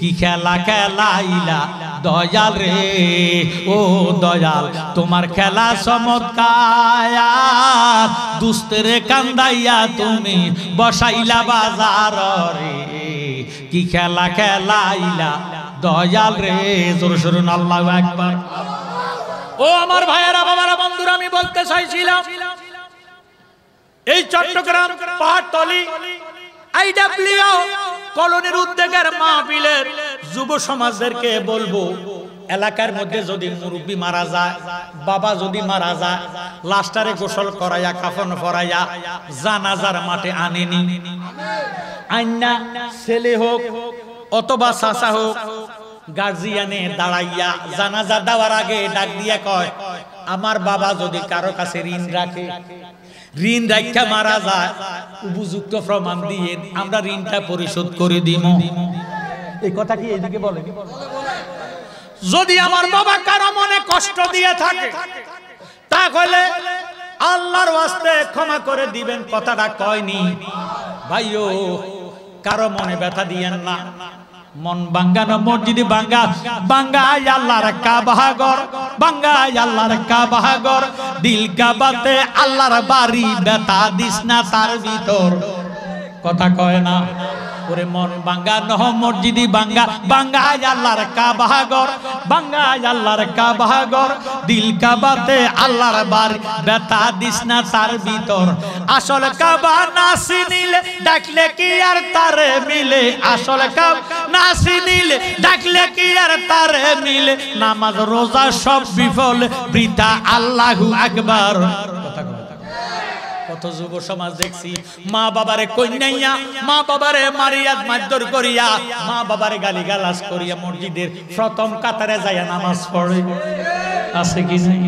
A: কি খেলা খেলাইলা দয়াল রে, ও দয়াল তোমার খেলা চমৎকার। দুস্তেরে কান্দাইয়া তুমি বসাইলা বাজার রে। কি খেলা খেলাইলা দয়াল রে। জোরে শুনুন আল্লাহু আকবার। ও আমার ভাইয়েরা, বাবারা, বন্ধুরা, আমি বলতে চাইছিলাম এই চট্টগ্রাম পাহাড়তলি আইডব্লিউ কলোনির উদ্যোগের মাহফিলের যুব সমাজদেরকে বলবো, এলাকার মধ্যে যদি মুরব্বী মারা যায়, বাবা যদি মারা যায়, লাস্টারে গোসল করাইয়া কাফন পরাইয়া জানাজার মাঠে আনেনি। আইনা ছেলে হোক অথবা চাচা হোক, গার্জিয়ানে দাঁড়াইয়া জানাজা দেওয়ার আগে ডাক দিয়া কয়, আমার বাবা যদি কারো কাছে ঋণ রাখে, ঋণ রাখা মারা যায়, উপযুক্ত প্রমাণ দিয়ে আমরা ঋণটা পরিশোধ করে দিব। এই কথা কি এদিকে বলে? যদি আমার বাবা কারো মনে কষ্ট দিয়ে থাকে, তাহলে আল্লাহর ওয়াস্তে ক্ষমা করে দিবেন, কথাটা কয়নি ভাইও। কারো মনে ব্যথা দিয়েন না। মন বাঙ্গানো মসজিদ বাঙ্গা, বাঙ্গায় আল্লাহর কাবাঘর, বাঙ্গায় আল্লাহর কাবাঘর। দিল কাবাতে আল্লাহর বাড়ি, ব্যথা দিস না তার ভিতর, কথা কয় না। ওরে মন বাঙ্গানো মসজিদ বাঙ্গা, বাঙ্গায় আল্লাহর কাবাঘর, বাঙ্গায় আল্লাহর কাবাঘর। দিল কাবাতে আল্লাহর বাড়ি, ব্যথা দিস না তার ভিতর। আসল কাবা না চিনিলে ডাকলে কি আর তারে মিলে, আসল কাবা না চিনিলে ডাকলে কি আর তারে মিলে। নামাজ রোজা সব বিফল বৃথা, আল্লাহু আকবার। কত যুব সমাজ দেখছি মা বাবারে কইনাইয়া, মা বাবারে মারিয়া মারধর করিয়া, মা বাবারে গালিগালাজ করিয়া মসজিদের প্রথম কাতারে যাইয়া নামাজ পড়ে। আছে কি নাই?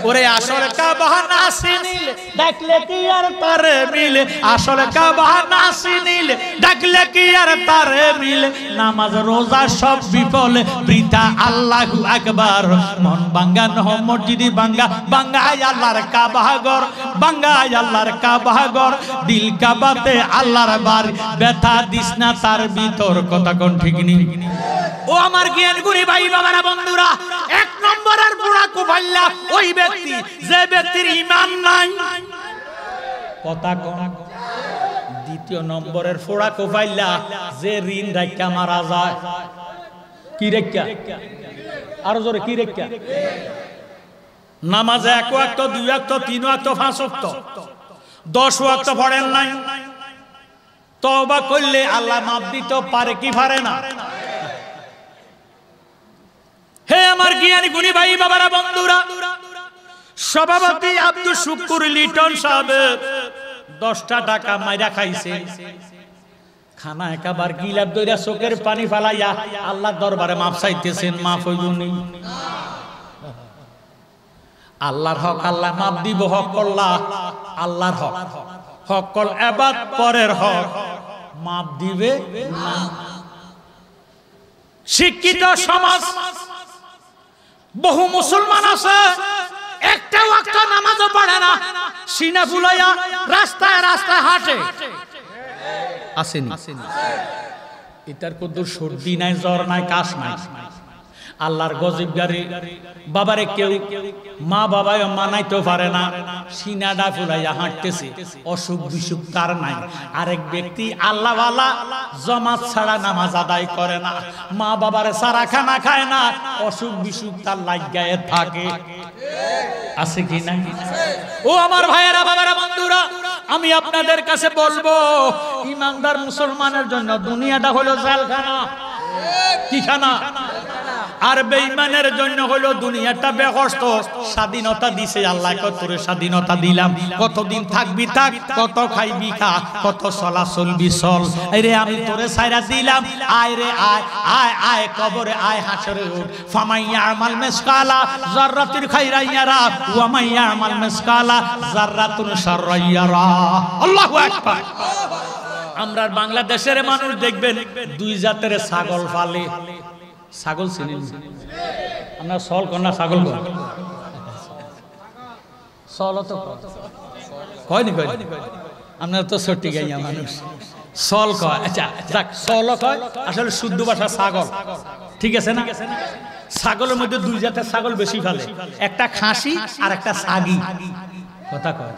A: ওরে আসল কাবা না চিনিলে ডাকলে কি আর তারে মিলে, আসল কাবা না চিনিলে ডাকলে কি আর তারে মিলে। নামাজ রোজা সব বিফল বৃথা, আল্লাহু আকবার। মন বাঙ্গানো মসজিদ বাঙ্গা, বাঙ্গায় আল্লাহর কাবাঘর, বাঙ্গায় আল্লাহর কাবাঘর। দিল কাবাতে আল্লাহর বাড়ি, ব্যথা দিস না তার ভিতর, কথা কোন ঠিক নেই? ও আমার জ্ঞান গুণী ভাই বাবারা, বন্ধুরা, এক নম্বরের বুড়া কুফাল্লা ওই ব্যক্তি যে ব্যক্তির ঈমান নাই, কথা কোন? দ্বিতীয় নম্বরের ফোড়া কুফাল্লা যে ঋণ রাখা মারা যায়। কি রেখা? আরো জোরে, কি রেখা? নামাজে 1 ওয়াক্ত, 2 ওয়াক্ত, 3 ওয়াক্ত, 5 ওয়াক্ত, 10 ওয়াক্ত পড়েন নাই। তওবা করলে আল্লাহ মাফ দিতে পারে কি পারে না? হে আমার জ্ঞানী গুণী ভাই বাবারা, বন্ধুরা, সভাপতি আব্দুল শুকুর লিটন সাহেব 10টা টাকা মাইরা খাইছে। খানা একাবার গিলাপ দইরা চোখের পানি ফালাইয়া আল্লাহর দরবারে মাফ চাইতেছেন, মাফ হইবনি। আল্লাহর হক আল্লাহ মাফ দিব, হক আল্লাহ, আল্লাহর হক, হক কল এবাদ পরের হক মাফ দিবে না। শিক্ষিত সমাজ বহু মুসলমান আছে, একটা ওয়াক্ত নামাজও পড়ে না, সিনা ফুলাইয়া রাস্তায় রাস্তায় হাঁটে। আসেনি? এটার কত সর্দি নাই, জ্বর নাই, কাশ নাই। আল্লাহর গজব গারি বাবারে কেউ মা বাবায় মানাইতে পারে না, সিনাডা ফুলাইয়া হাঁটতেছে, অসুখ বিসুখ তার নাই। আরেক ব্যক্তি আল্লাহওয়ালা, জামাত ছাড়া নামাজ আদায় করে না, মা বাবারে সারা খানা খায় না, অসুখ বিসুখ তার লাগায়ে থাকে। আছে কি না? ও আমার ভাইয়েরা বাবারা, বন্ধুরা, আমি আপনাদের কাছে বলবো, ইমানদার মুসলমানের জন্য দুনিয়াটা হলো জেলখানা। কি খানা? আর বেঈমানের জন্য হলো দুনিয়াটা বেহস্ত। স্বাধীনতা দিছে আল্লাহ, কতরে স্বাধীনতা দিলাম, কতদিন থাকবি থাক, কত খাইবি খা, কত চলা চলবি চল। আরে আমি তোরে ছাইরা দিলাম, আয় রে আয়, আয় আয় কবরে আয়, হাসরে উঠ। ফামাইয়া আমাল মিসকালা যাররাতিন খাইরাইয়ারা ওয়া মাইয়া আমাল মিসকালা যাররাতুন শাররাইয়ারা। আল্লাহু আকবার। আমরা বাংলাদেশের মানুষ দেখবেন দুই জাতের ছাগল পালে। ছাগল চিনেন? আমরা সল কন্যা ছাগল সল তো কয়নি কয়নি, আপনার তো সত্যি গাইয়া মানুষ সল কয়। আচ্ছা যাক, সল কয়, আসলে শুদ্ধ ভাষা ছাগল, ঠিক আছে না? ছাগলের মধ্যে দুই জাতের ছাগল বেশি ফেলে, একটা খাসি আর একটা ছাগি। কথা কয়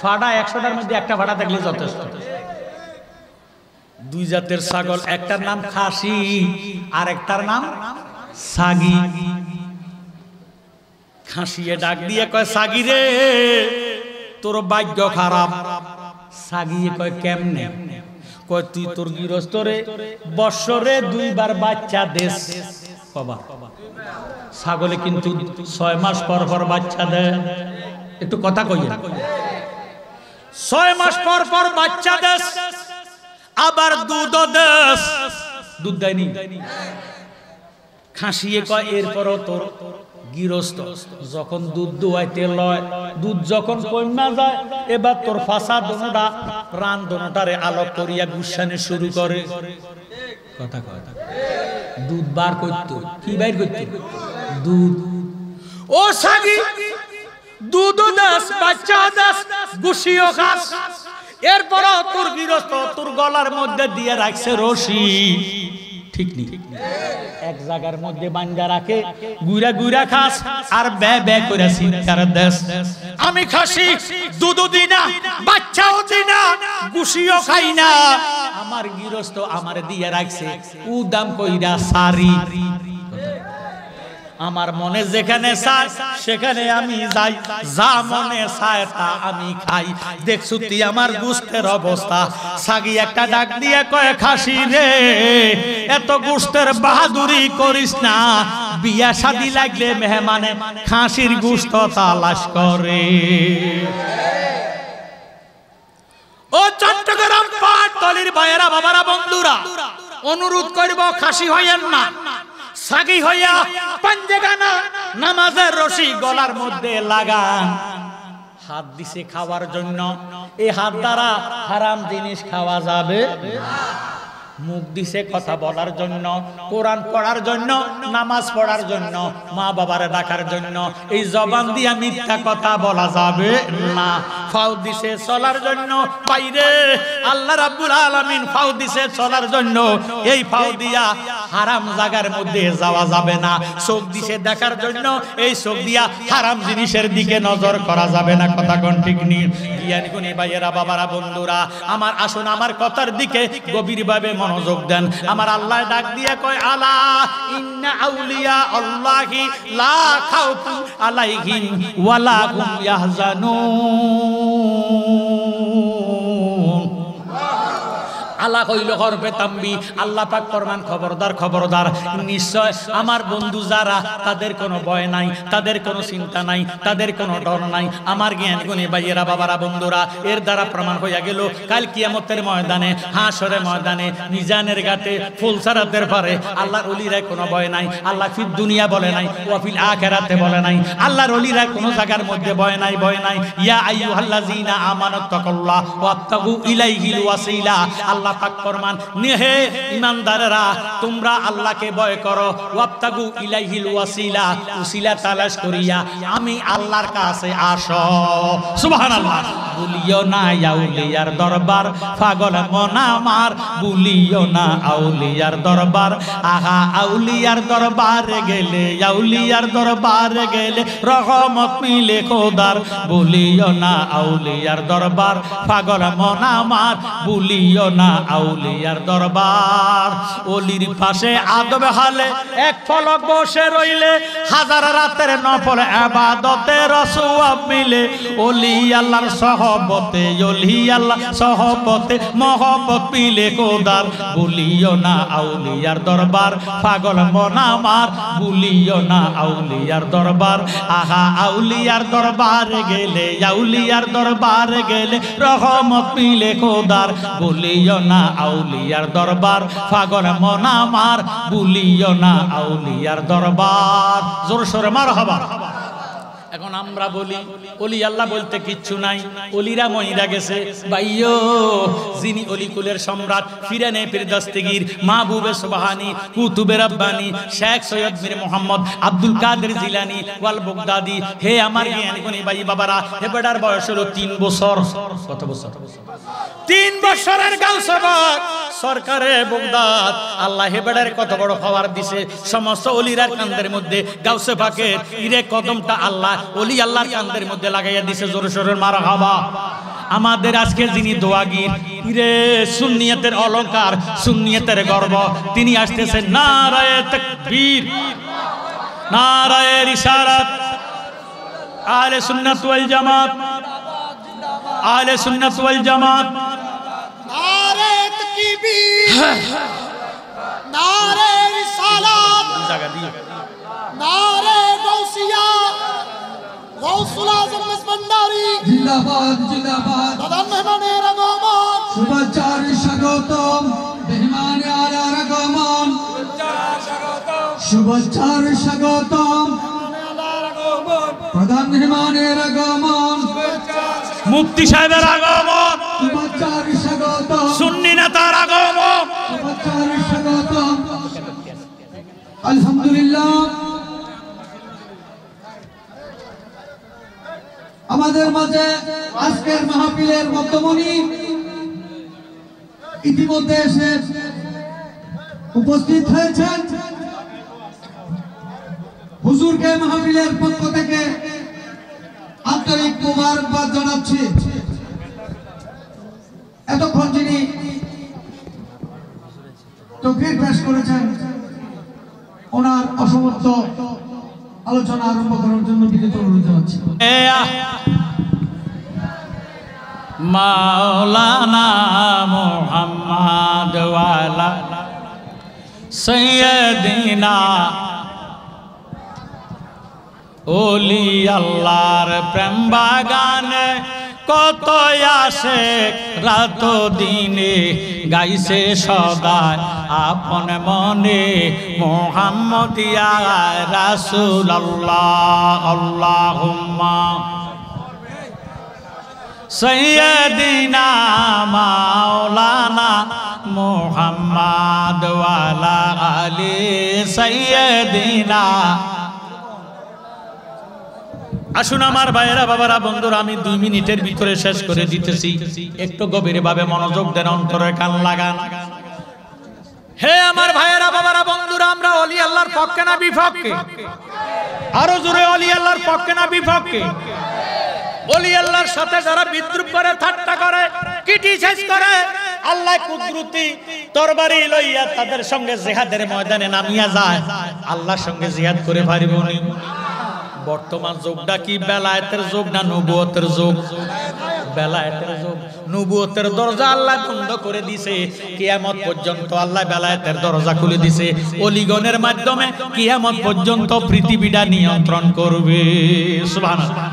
A: ফাড়া 100টার মধ্যে একটা ফাড়া থাকলে যথেষ্ট। দুই জাতের ছাগল, একটার নাম খাসি আর একটার নাম ছাগি। খাসিয়ে ডাক দিয়ে কয় ছাগি রে তোর ভাগ্য খারাপ। ছাগিয়ে কয় কেমনে? কয় তুই তোর গৃহস্থরে বৎসরে 2 বার বাচ্চা দেশ। বাবা, ছাগলে কিন্তু 6 মাস পর পর বাচ্চা দেয়। একটু কথা কইয়ে, 6 মাস পর পর বাচ্চা দেশ, আবার দুধও দেশ। দুধ দেয়নি? খাসিয়ে কয় এরপরও তোর গৃহস্থ যখন দুধ দুয়াইতে লয়, দুধ যখন কইমা যায়, এবার তোর ফাঁসা দোনোটা প্রাণ দোনোটারে আলোক করিয়া গুসানে শুরু করে। কথা কথা দুধ বার করত, কি বাইর করত? দুধ। ও সাগি দুধও দাস, বাচ্চাও দাস, গুছিও খাস। এরপর তোর গৃহস্থ তোর গলার মধ্যে দিয়ে রাখছে রশি, ঠিক নি? এক জায়গার মধ্যে বান্ধা রাখে, গুইরা গুইরা খাস আর বে বে করে চিৎকার দেশ। আমি খাসি, দুধও দিই না, বাচ্চাও দিই না, গুছিও খাই না, আমার গৃহস্থ আমার দিয়ে রাখছে উদাম কইরা সারি। আমার মনে যেখানে চায় সেখানে আমি যাই, যা মনে চায় তা আমি খাই। দেখছু তুই আমার গোশতের অবস্থা। সাগি একটা ডাক দিয়ে কয় খাসি রে এত গোশতের বাহাদুরি করিস না, বিয়া শাদী লাগলে মেহমানে খাসির গোশত তালাশ করে। ও চট্টগ্রাম পাটতলির ভাইয়েরা, বাবারা, বন্ধুরা, অনুরোধ করব খাসি হইয়েন না, সাগি হইয়া পাঞ্জেগানা নামাজের রশি গলার মধ্যে লাগান। হাত দিছে খাওয়ার জন্য, এই হাত দ্বারা হারাম জিনিস খাওয়া যাবে না। মুখ দিছে কথা বলার জন্য, কোরআন পড়ার জন্য, নামাজ পড়ার জন্য, মা বাবারে ডাকার জন্য। এই জবান দিয়া মিথ্যা কথা বলা যাবে না। ফাউ দিছে চলার জন্য, বাইরে আল্লাহ রাব্বুল আলামিন ফাউ দিছে চলার জন্য। এই ফাউ দিয়া হারাম জায়গার মধ্যে যাওয়া যাবে না। চোখ দিছে দেখার জন্য, এই চোখ দিয়া হারাম জিনিসের দিকে নজর করা যাবে না। কথা কোন ঠিক নি? জ্ঞানী গুণী ভাইয়েরা, বাবারা, বন্ধুরা আমার, আসুন আমার কথার দিকে গভীরভাবে মনোযোগ দেন। আমার আল্লাহ ডাক দিয়ে কয় আলা ইন্না আউলিয়া আল্লাহি লা খাউফুন আলাইহিম ওয়ালা হুম ইয়াহজানুন। আলা কইল হরফে তাম্বি, আল্লাহ পাক ফরমান খবরদার খবরদার, নিশ্চয় আমার বন্ধু যারা, তাদের কোনো ভয় নাই, তাদের কোনো চিন্তা নাই, তাদের কোনো ডর নাই। আমার জ্ঞানী গুণী ভাইয়েরা, বাবারা, বন্ধুরা, এর দ্বারা প্রমাণ হইয়া গেল কাল কিয়ামতের ময়দানে, হাসরের ময়দানে, মিজানের ঘাটে ফুলসারাতের পারে আল্লাহর ওলিরা কোনো ভয় নাই। আল্লাহ ফিদ দুনিয়া বলে নাই, ওয়া ফিল আখিরাতে বলে নাই। আল্লাহর ওলিরা কোনো জায়গার মধ্যে ভয় নাই, ভয় নাই। ইয়া আইয়ুহাল্লাযীনা আমানুত্তাকুল্লাহ ওয়াবতাগু ইলাইহিল ওয়াসিলা। আল্লাহ পাক ফরমান, নেহে ঈমানদারেরা তোমরা আল্লাহকে ভয় করো, ওয়াবতাগু ইলাইহিল ওয়াসিলা, ওসিলা তালাশ করিয়া আমি আল্লাহর কাছে আসো। সুবহানাল্লাহ। ভুলিও না আউলিয়ার দরবার, পাগল মন আমার ভুলিও না আউলিয়ার দরবার। আহা আউলিয়ার দরবারে গেলে, আউলিয়ার দরবারে গেলে রহমত মিলে খোদার। ভুলিও না আউলিয়ার দরবার, পাগল মন আমার ভুলিও না আউলিয়ার দরবার। ওলির পাশে আদব হালে এক পলক বসে রইলে, হাজার রাতের নফল ইবাদতের সওয়াব মিলে। ওলি আল্লাহর সহবতে, ওলি আল্লাহ সহবতে মহব্বত মিলে খোদার। ভুলিও না আউলিয়ার দরবার, পাগল মন আমার ভুলিও না আউলিয়ার দরবার। আহা আউলিয়ার দরবারে গেলে, আউলিয়ার দরবারে গেলে রহমত মিলে খোদার। ভুলিও না আউলিয়ার দরবার, পাগল মন আমার ভুলিও না আউলিয়ার দরবার। জোর সোরে মারহাবা। এখন আমরা বলি ওলি আল্লাহ বলতে কিচ্ছু নাই, ওলিরা মহিরা গেছে। ভাইও, যিনি অলিকুলের সম্রাট, ফিরানে পীর দস্তগীর, মাহবুবে সুবহানী, কুতুবে রব্বানী, শেখ সৈয়দ মীর মোহাম্মদ আব্দুল কাদের জিলানী ওয়াল বগদাদি, হে আমার জ্ঞানী গুণী ভাই বাবারা, হে বেটার বয়স হলো 3 বছর। কত বছর? 3 বছরের গাউসে পাক সরকারে বগদাদ। আল্লাহ হে বেটার কত বড় খবর দিছে, সমস্ত ওলিরার কান্দের মধ্যে গাউসে পাকের ইরে কদমটা আল্লাহ ওলি আল্লাহর কান্দের মধ্যে লাগাইয়া দিছে। জোরে সোরে মারহাবা। আমাদের আজকে যিনি দোয়াগীর, ইরে সুন্নিয়তের অলংকার, সুন্নিয়তের গর্ব, তিনি আসতেছেন। নারায়ে তাকবীর, নারায়ে রিসালাত, আহলে সুন্নাত ওয়াল জামাত, আহলে সুন্নাত ওয়াল জামাত।
B: নারে তাকবীর, নারে রিসালাত,
A: জায়গা দিয়ে
B: নারে গাউসিয়া, গাউসুল আজম ভান্ডারী
C: জিন্দাবাদ জিন্দাবাদ।
B: প্রধান মেহমানের আগমন,
C: শুভেচ্ছার স্বাগতম, মেহমানে আলার আগমন, শুভেচ্ছার স্বাগতম, প্রধান মেহমানের আগমন,
A: মুফতি সাহেবের আগমন,
C: শুভেচ্ছার স্বাগতম,
A: সুন্নি নেতার আগমন।
C: শুভেচ্ছার স্বাগতম। আলহামদুলিল্লাহ, আমাদের মাঝে আজকের মাহফিলের মধ্যমণি ইতিমধ্যে এসে উপস্থিত হয়েছেন। হুজুরকে মাহফিলের পক্ষ থেকে আন্তরিক মোবারকবাদ জানাচ্ছি। এতক্ষণ যিনি তকরীর পেশ করেছেন, ওনার অসমর্থ আলোচনা আরম্ভ করার জন্য বিনীত অনুরোধ জানাচ্ছি।
A: মাওলানা মুহাম্মদ ওয়ালা সাইয়্যিদিনা, ওলি আল্লাহর প্রেম বাগানে কত আশিক রাত দিনে গাইছে সদা আপন মনে মুহাম্মদিয়া রাসূলুল্লাহ। আল্লাহুম্মা সাইয়্যিদিনা মাওলানা মুহাম্মদ ওয়ালা আলি সাইয়্যিদিনা। আসুন আমার ভাইয়েরা বাবারা বন্ধুরা, আমি 2 মিনিটের ভিতরে শেষ করে দিতেছি, একটু গভীর ভাবে মনোযোগ দেন, অন্তরে কান লাগান। হে আমার ভাইয়েরা বাবারা বন্ধুরা, আমরা ওলি আল্লাহর পক্ষে না বিপক্ষে? আরো জোরে, ওলি আল্লাহর পক্ষে না বিপক্ষে? ওলি আল্লাহর সাথে যারা বিদ্রুপ করে, ঠাট্টা করে, ক্রিটিসাইজ করে, আল্লাহ কুদরতি তরবারি লইয়া তাদের সঙ্গে জিহাদের ময়দানে নামিয়া যায়, আল্লাহর সঙ্গে জিহাদ করে পারিব নি? বর্তমান যুগটা কি বেলায়েতের যুগ না নবুয়তের যুগ? বেলায়েতের যুগ। নবুয়তের দরজা আল্লাহ বন্ধ করে দিয়েছে, কিয়ামত পর্যন্ত আল্লাহ বেলায়েতের দরজা খুলে দিয়েছে। ওলিগণের মাধ্যমে কিয়ামত পর্যন্ত পৃথিবীটা নিয়ন্ত্রণ করবে। সুবহানাল্লাহ।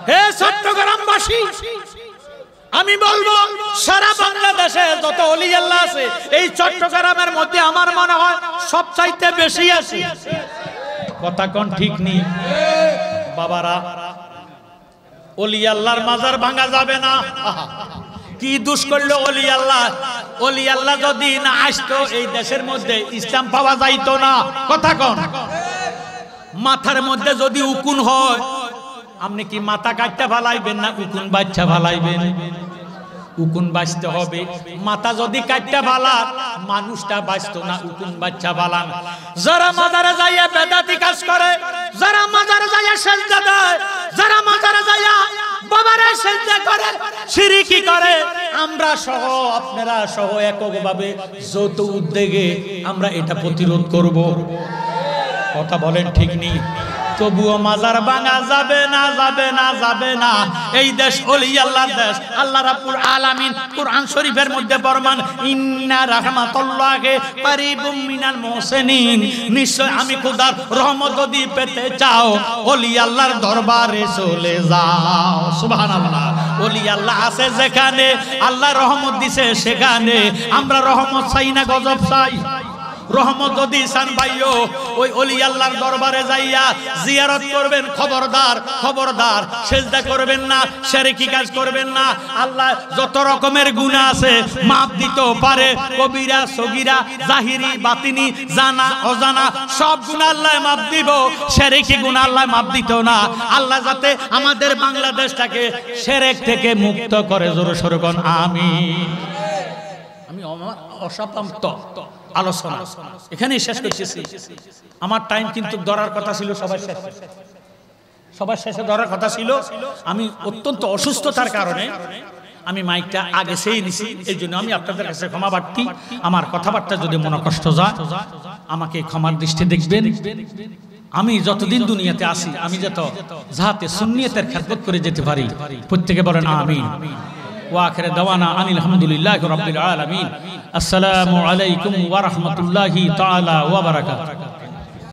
A: হে চট্টগ্রামবাসী, আমি বলবো সারা বাংলাদেশে যত ওলি আল্লাহ আছে, এই চট্টগ্রামের মধ্যে আমার মনে হয় সবচাইতে বেশি আছে। কথা কোন ঠিক নেই বাবারা? ওলি আল্লাহর মাজার ভাঙা যাবে না। কি দুষ করলো ওলি আল্লাহ? ওলি আল্লাহ যদি না আসতো, এই দেশের মধ্যে ইসলাম পাওয়া যাইতো না। কথা কোন? মাথার মধ্যে যদি উকুন হয়, আপনি কি মাথা কাটতে ফালাইবেন না উকুন বাচ্চা ফালাইবেন? উকুন বাঁচতে হবে। মাথা যদি কাটতে ফালান, মানুষটা বাঁচতো না, উকুন বাচ্চা ফালান। যারা মাজারে যাইয়া বেদাতি কাজ করে, যারা মাজারে যাইয়া সেজদা দেয়, যারা মাজারে যাইয়া বাবারে সেজদা করে, শিরকি করে, আমরা সহ আপনারা সহ এককভাবে যৌথ উদ্যোগে আমরা এটা প্রতিরোধ করব। কথা বলেন ঠিক নেই? তবুও মাজার ভাঙা যাবে না, যাবে না, যাবে না। এই দেশ ওলি আল্লাহর দেশ। আল্লাহ রাব্বুল আলামিন কুরআন শরীফের মধ্যে ফরমান, ইন্না রাহমাতুল্লাহি কারীবুম মিনাল মুহসিনিন, নিশ্চয় আমি খোদার রহমত যদি পেতে চাও, ওলি আল্লাহর দরবারে চলে যাও। সুবহানাল্লাহ। ওলি আল্লাহ আছে যেখানে, আল্লাহ রহমত দিছে সেখানে। আমরা রহমত চাই না গজব চাই? রহমত যদি চান ভাইও ওই ওলি আল্লাহর দরবারে যাইয়া জিয়ারত করবেন। খবরদার খবরদার সেজদা করবেন না, শিরকি কাজ করবেন না। আল্লাহ যত রকমের গুনাহ আছে মাফ দিতে পারে, কবিরা সগীরা জাহিরি বাতিনি জানা অজানা সব গুনাহ আল্লাহ মাফ দিব, শিরকি গুনাহ আল্লাহ মাফ দিত না। আল্লাহ যাতে আমাদের বাংলাদেশটাকে শিরক থেকে মুক্ত করে, জোরে সোরে কোন আমিন। আমি অসমাপ্ত আলোচনা এখানেই শেষ করতেছি। আমার টাইম কিন্তু ধরার কথা ছিল সবার শেষে ধরার কথা ছিল। আমি অত্যন্ত অসুস্থতার কারণে আমি মাইকটা আগে সেই নিছি, এই জন্য আমি আপনাদের কাছে ক্ষমা প্রার্থী। আমার কথাবার্তা যদি মনে কষ্ট যায় আমাকে ক্ষমার দৃষ্টি দেখবেন। আমি যতদিন দুনিয়াতে আসি আমি যাতে সুন্নিয়তের খেদমত করে যেতে পারি, প্রত্যেকে বলেন আমিন। ওয়া আখির দাওয়ানা আনিল হামদুলিল্লাহি রাব্বিল আলামিন। আসসালামু আলাইকুম ওয়া রাহমাতুল্লাহি তাআলা ওয়া বারাকাতুহু।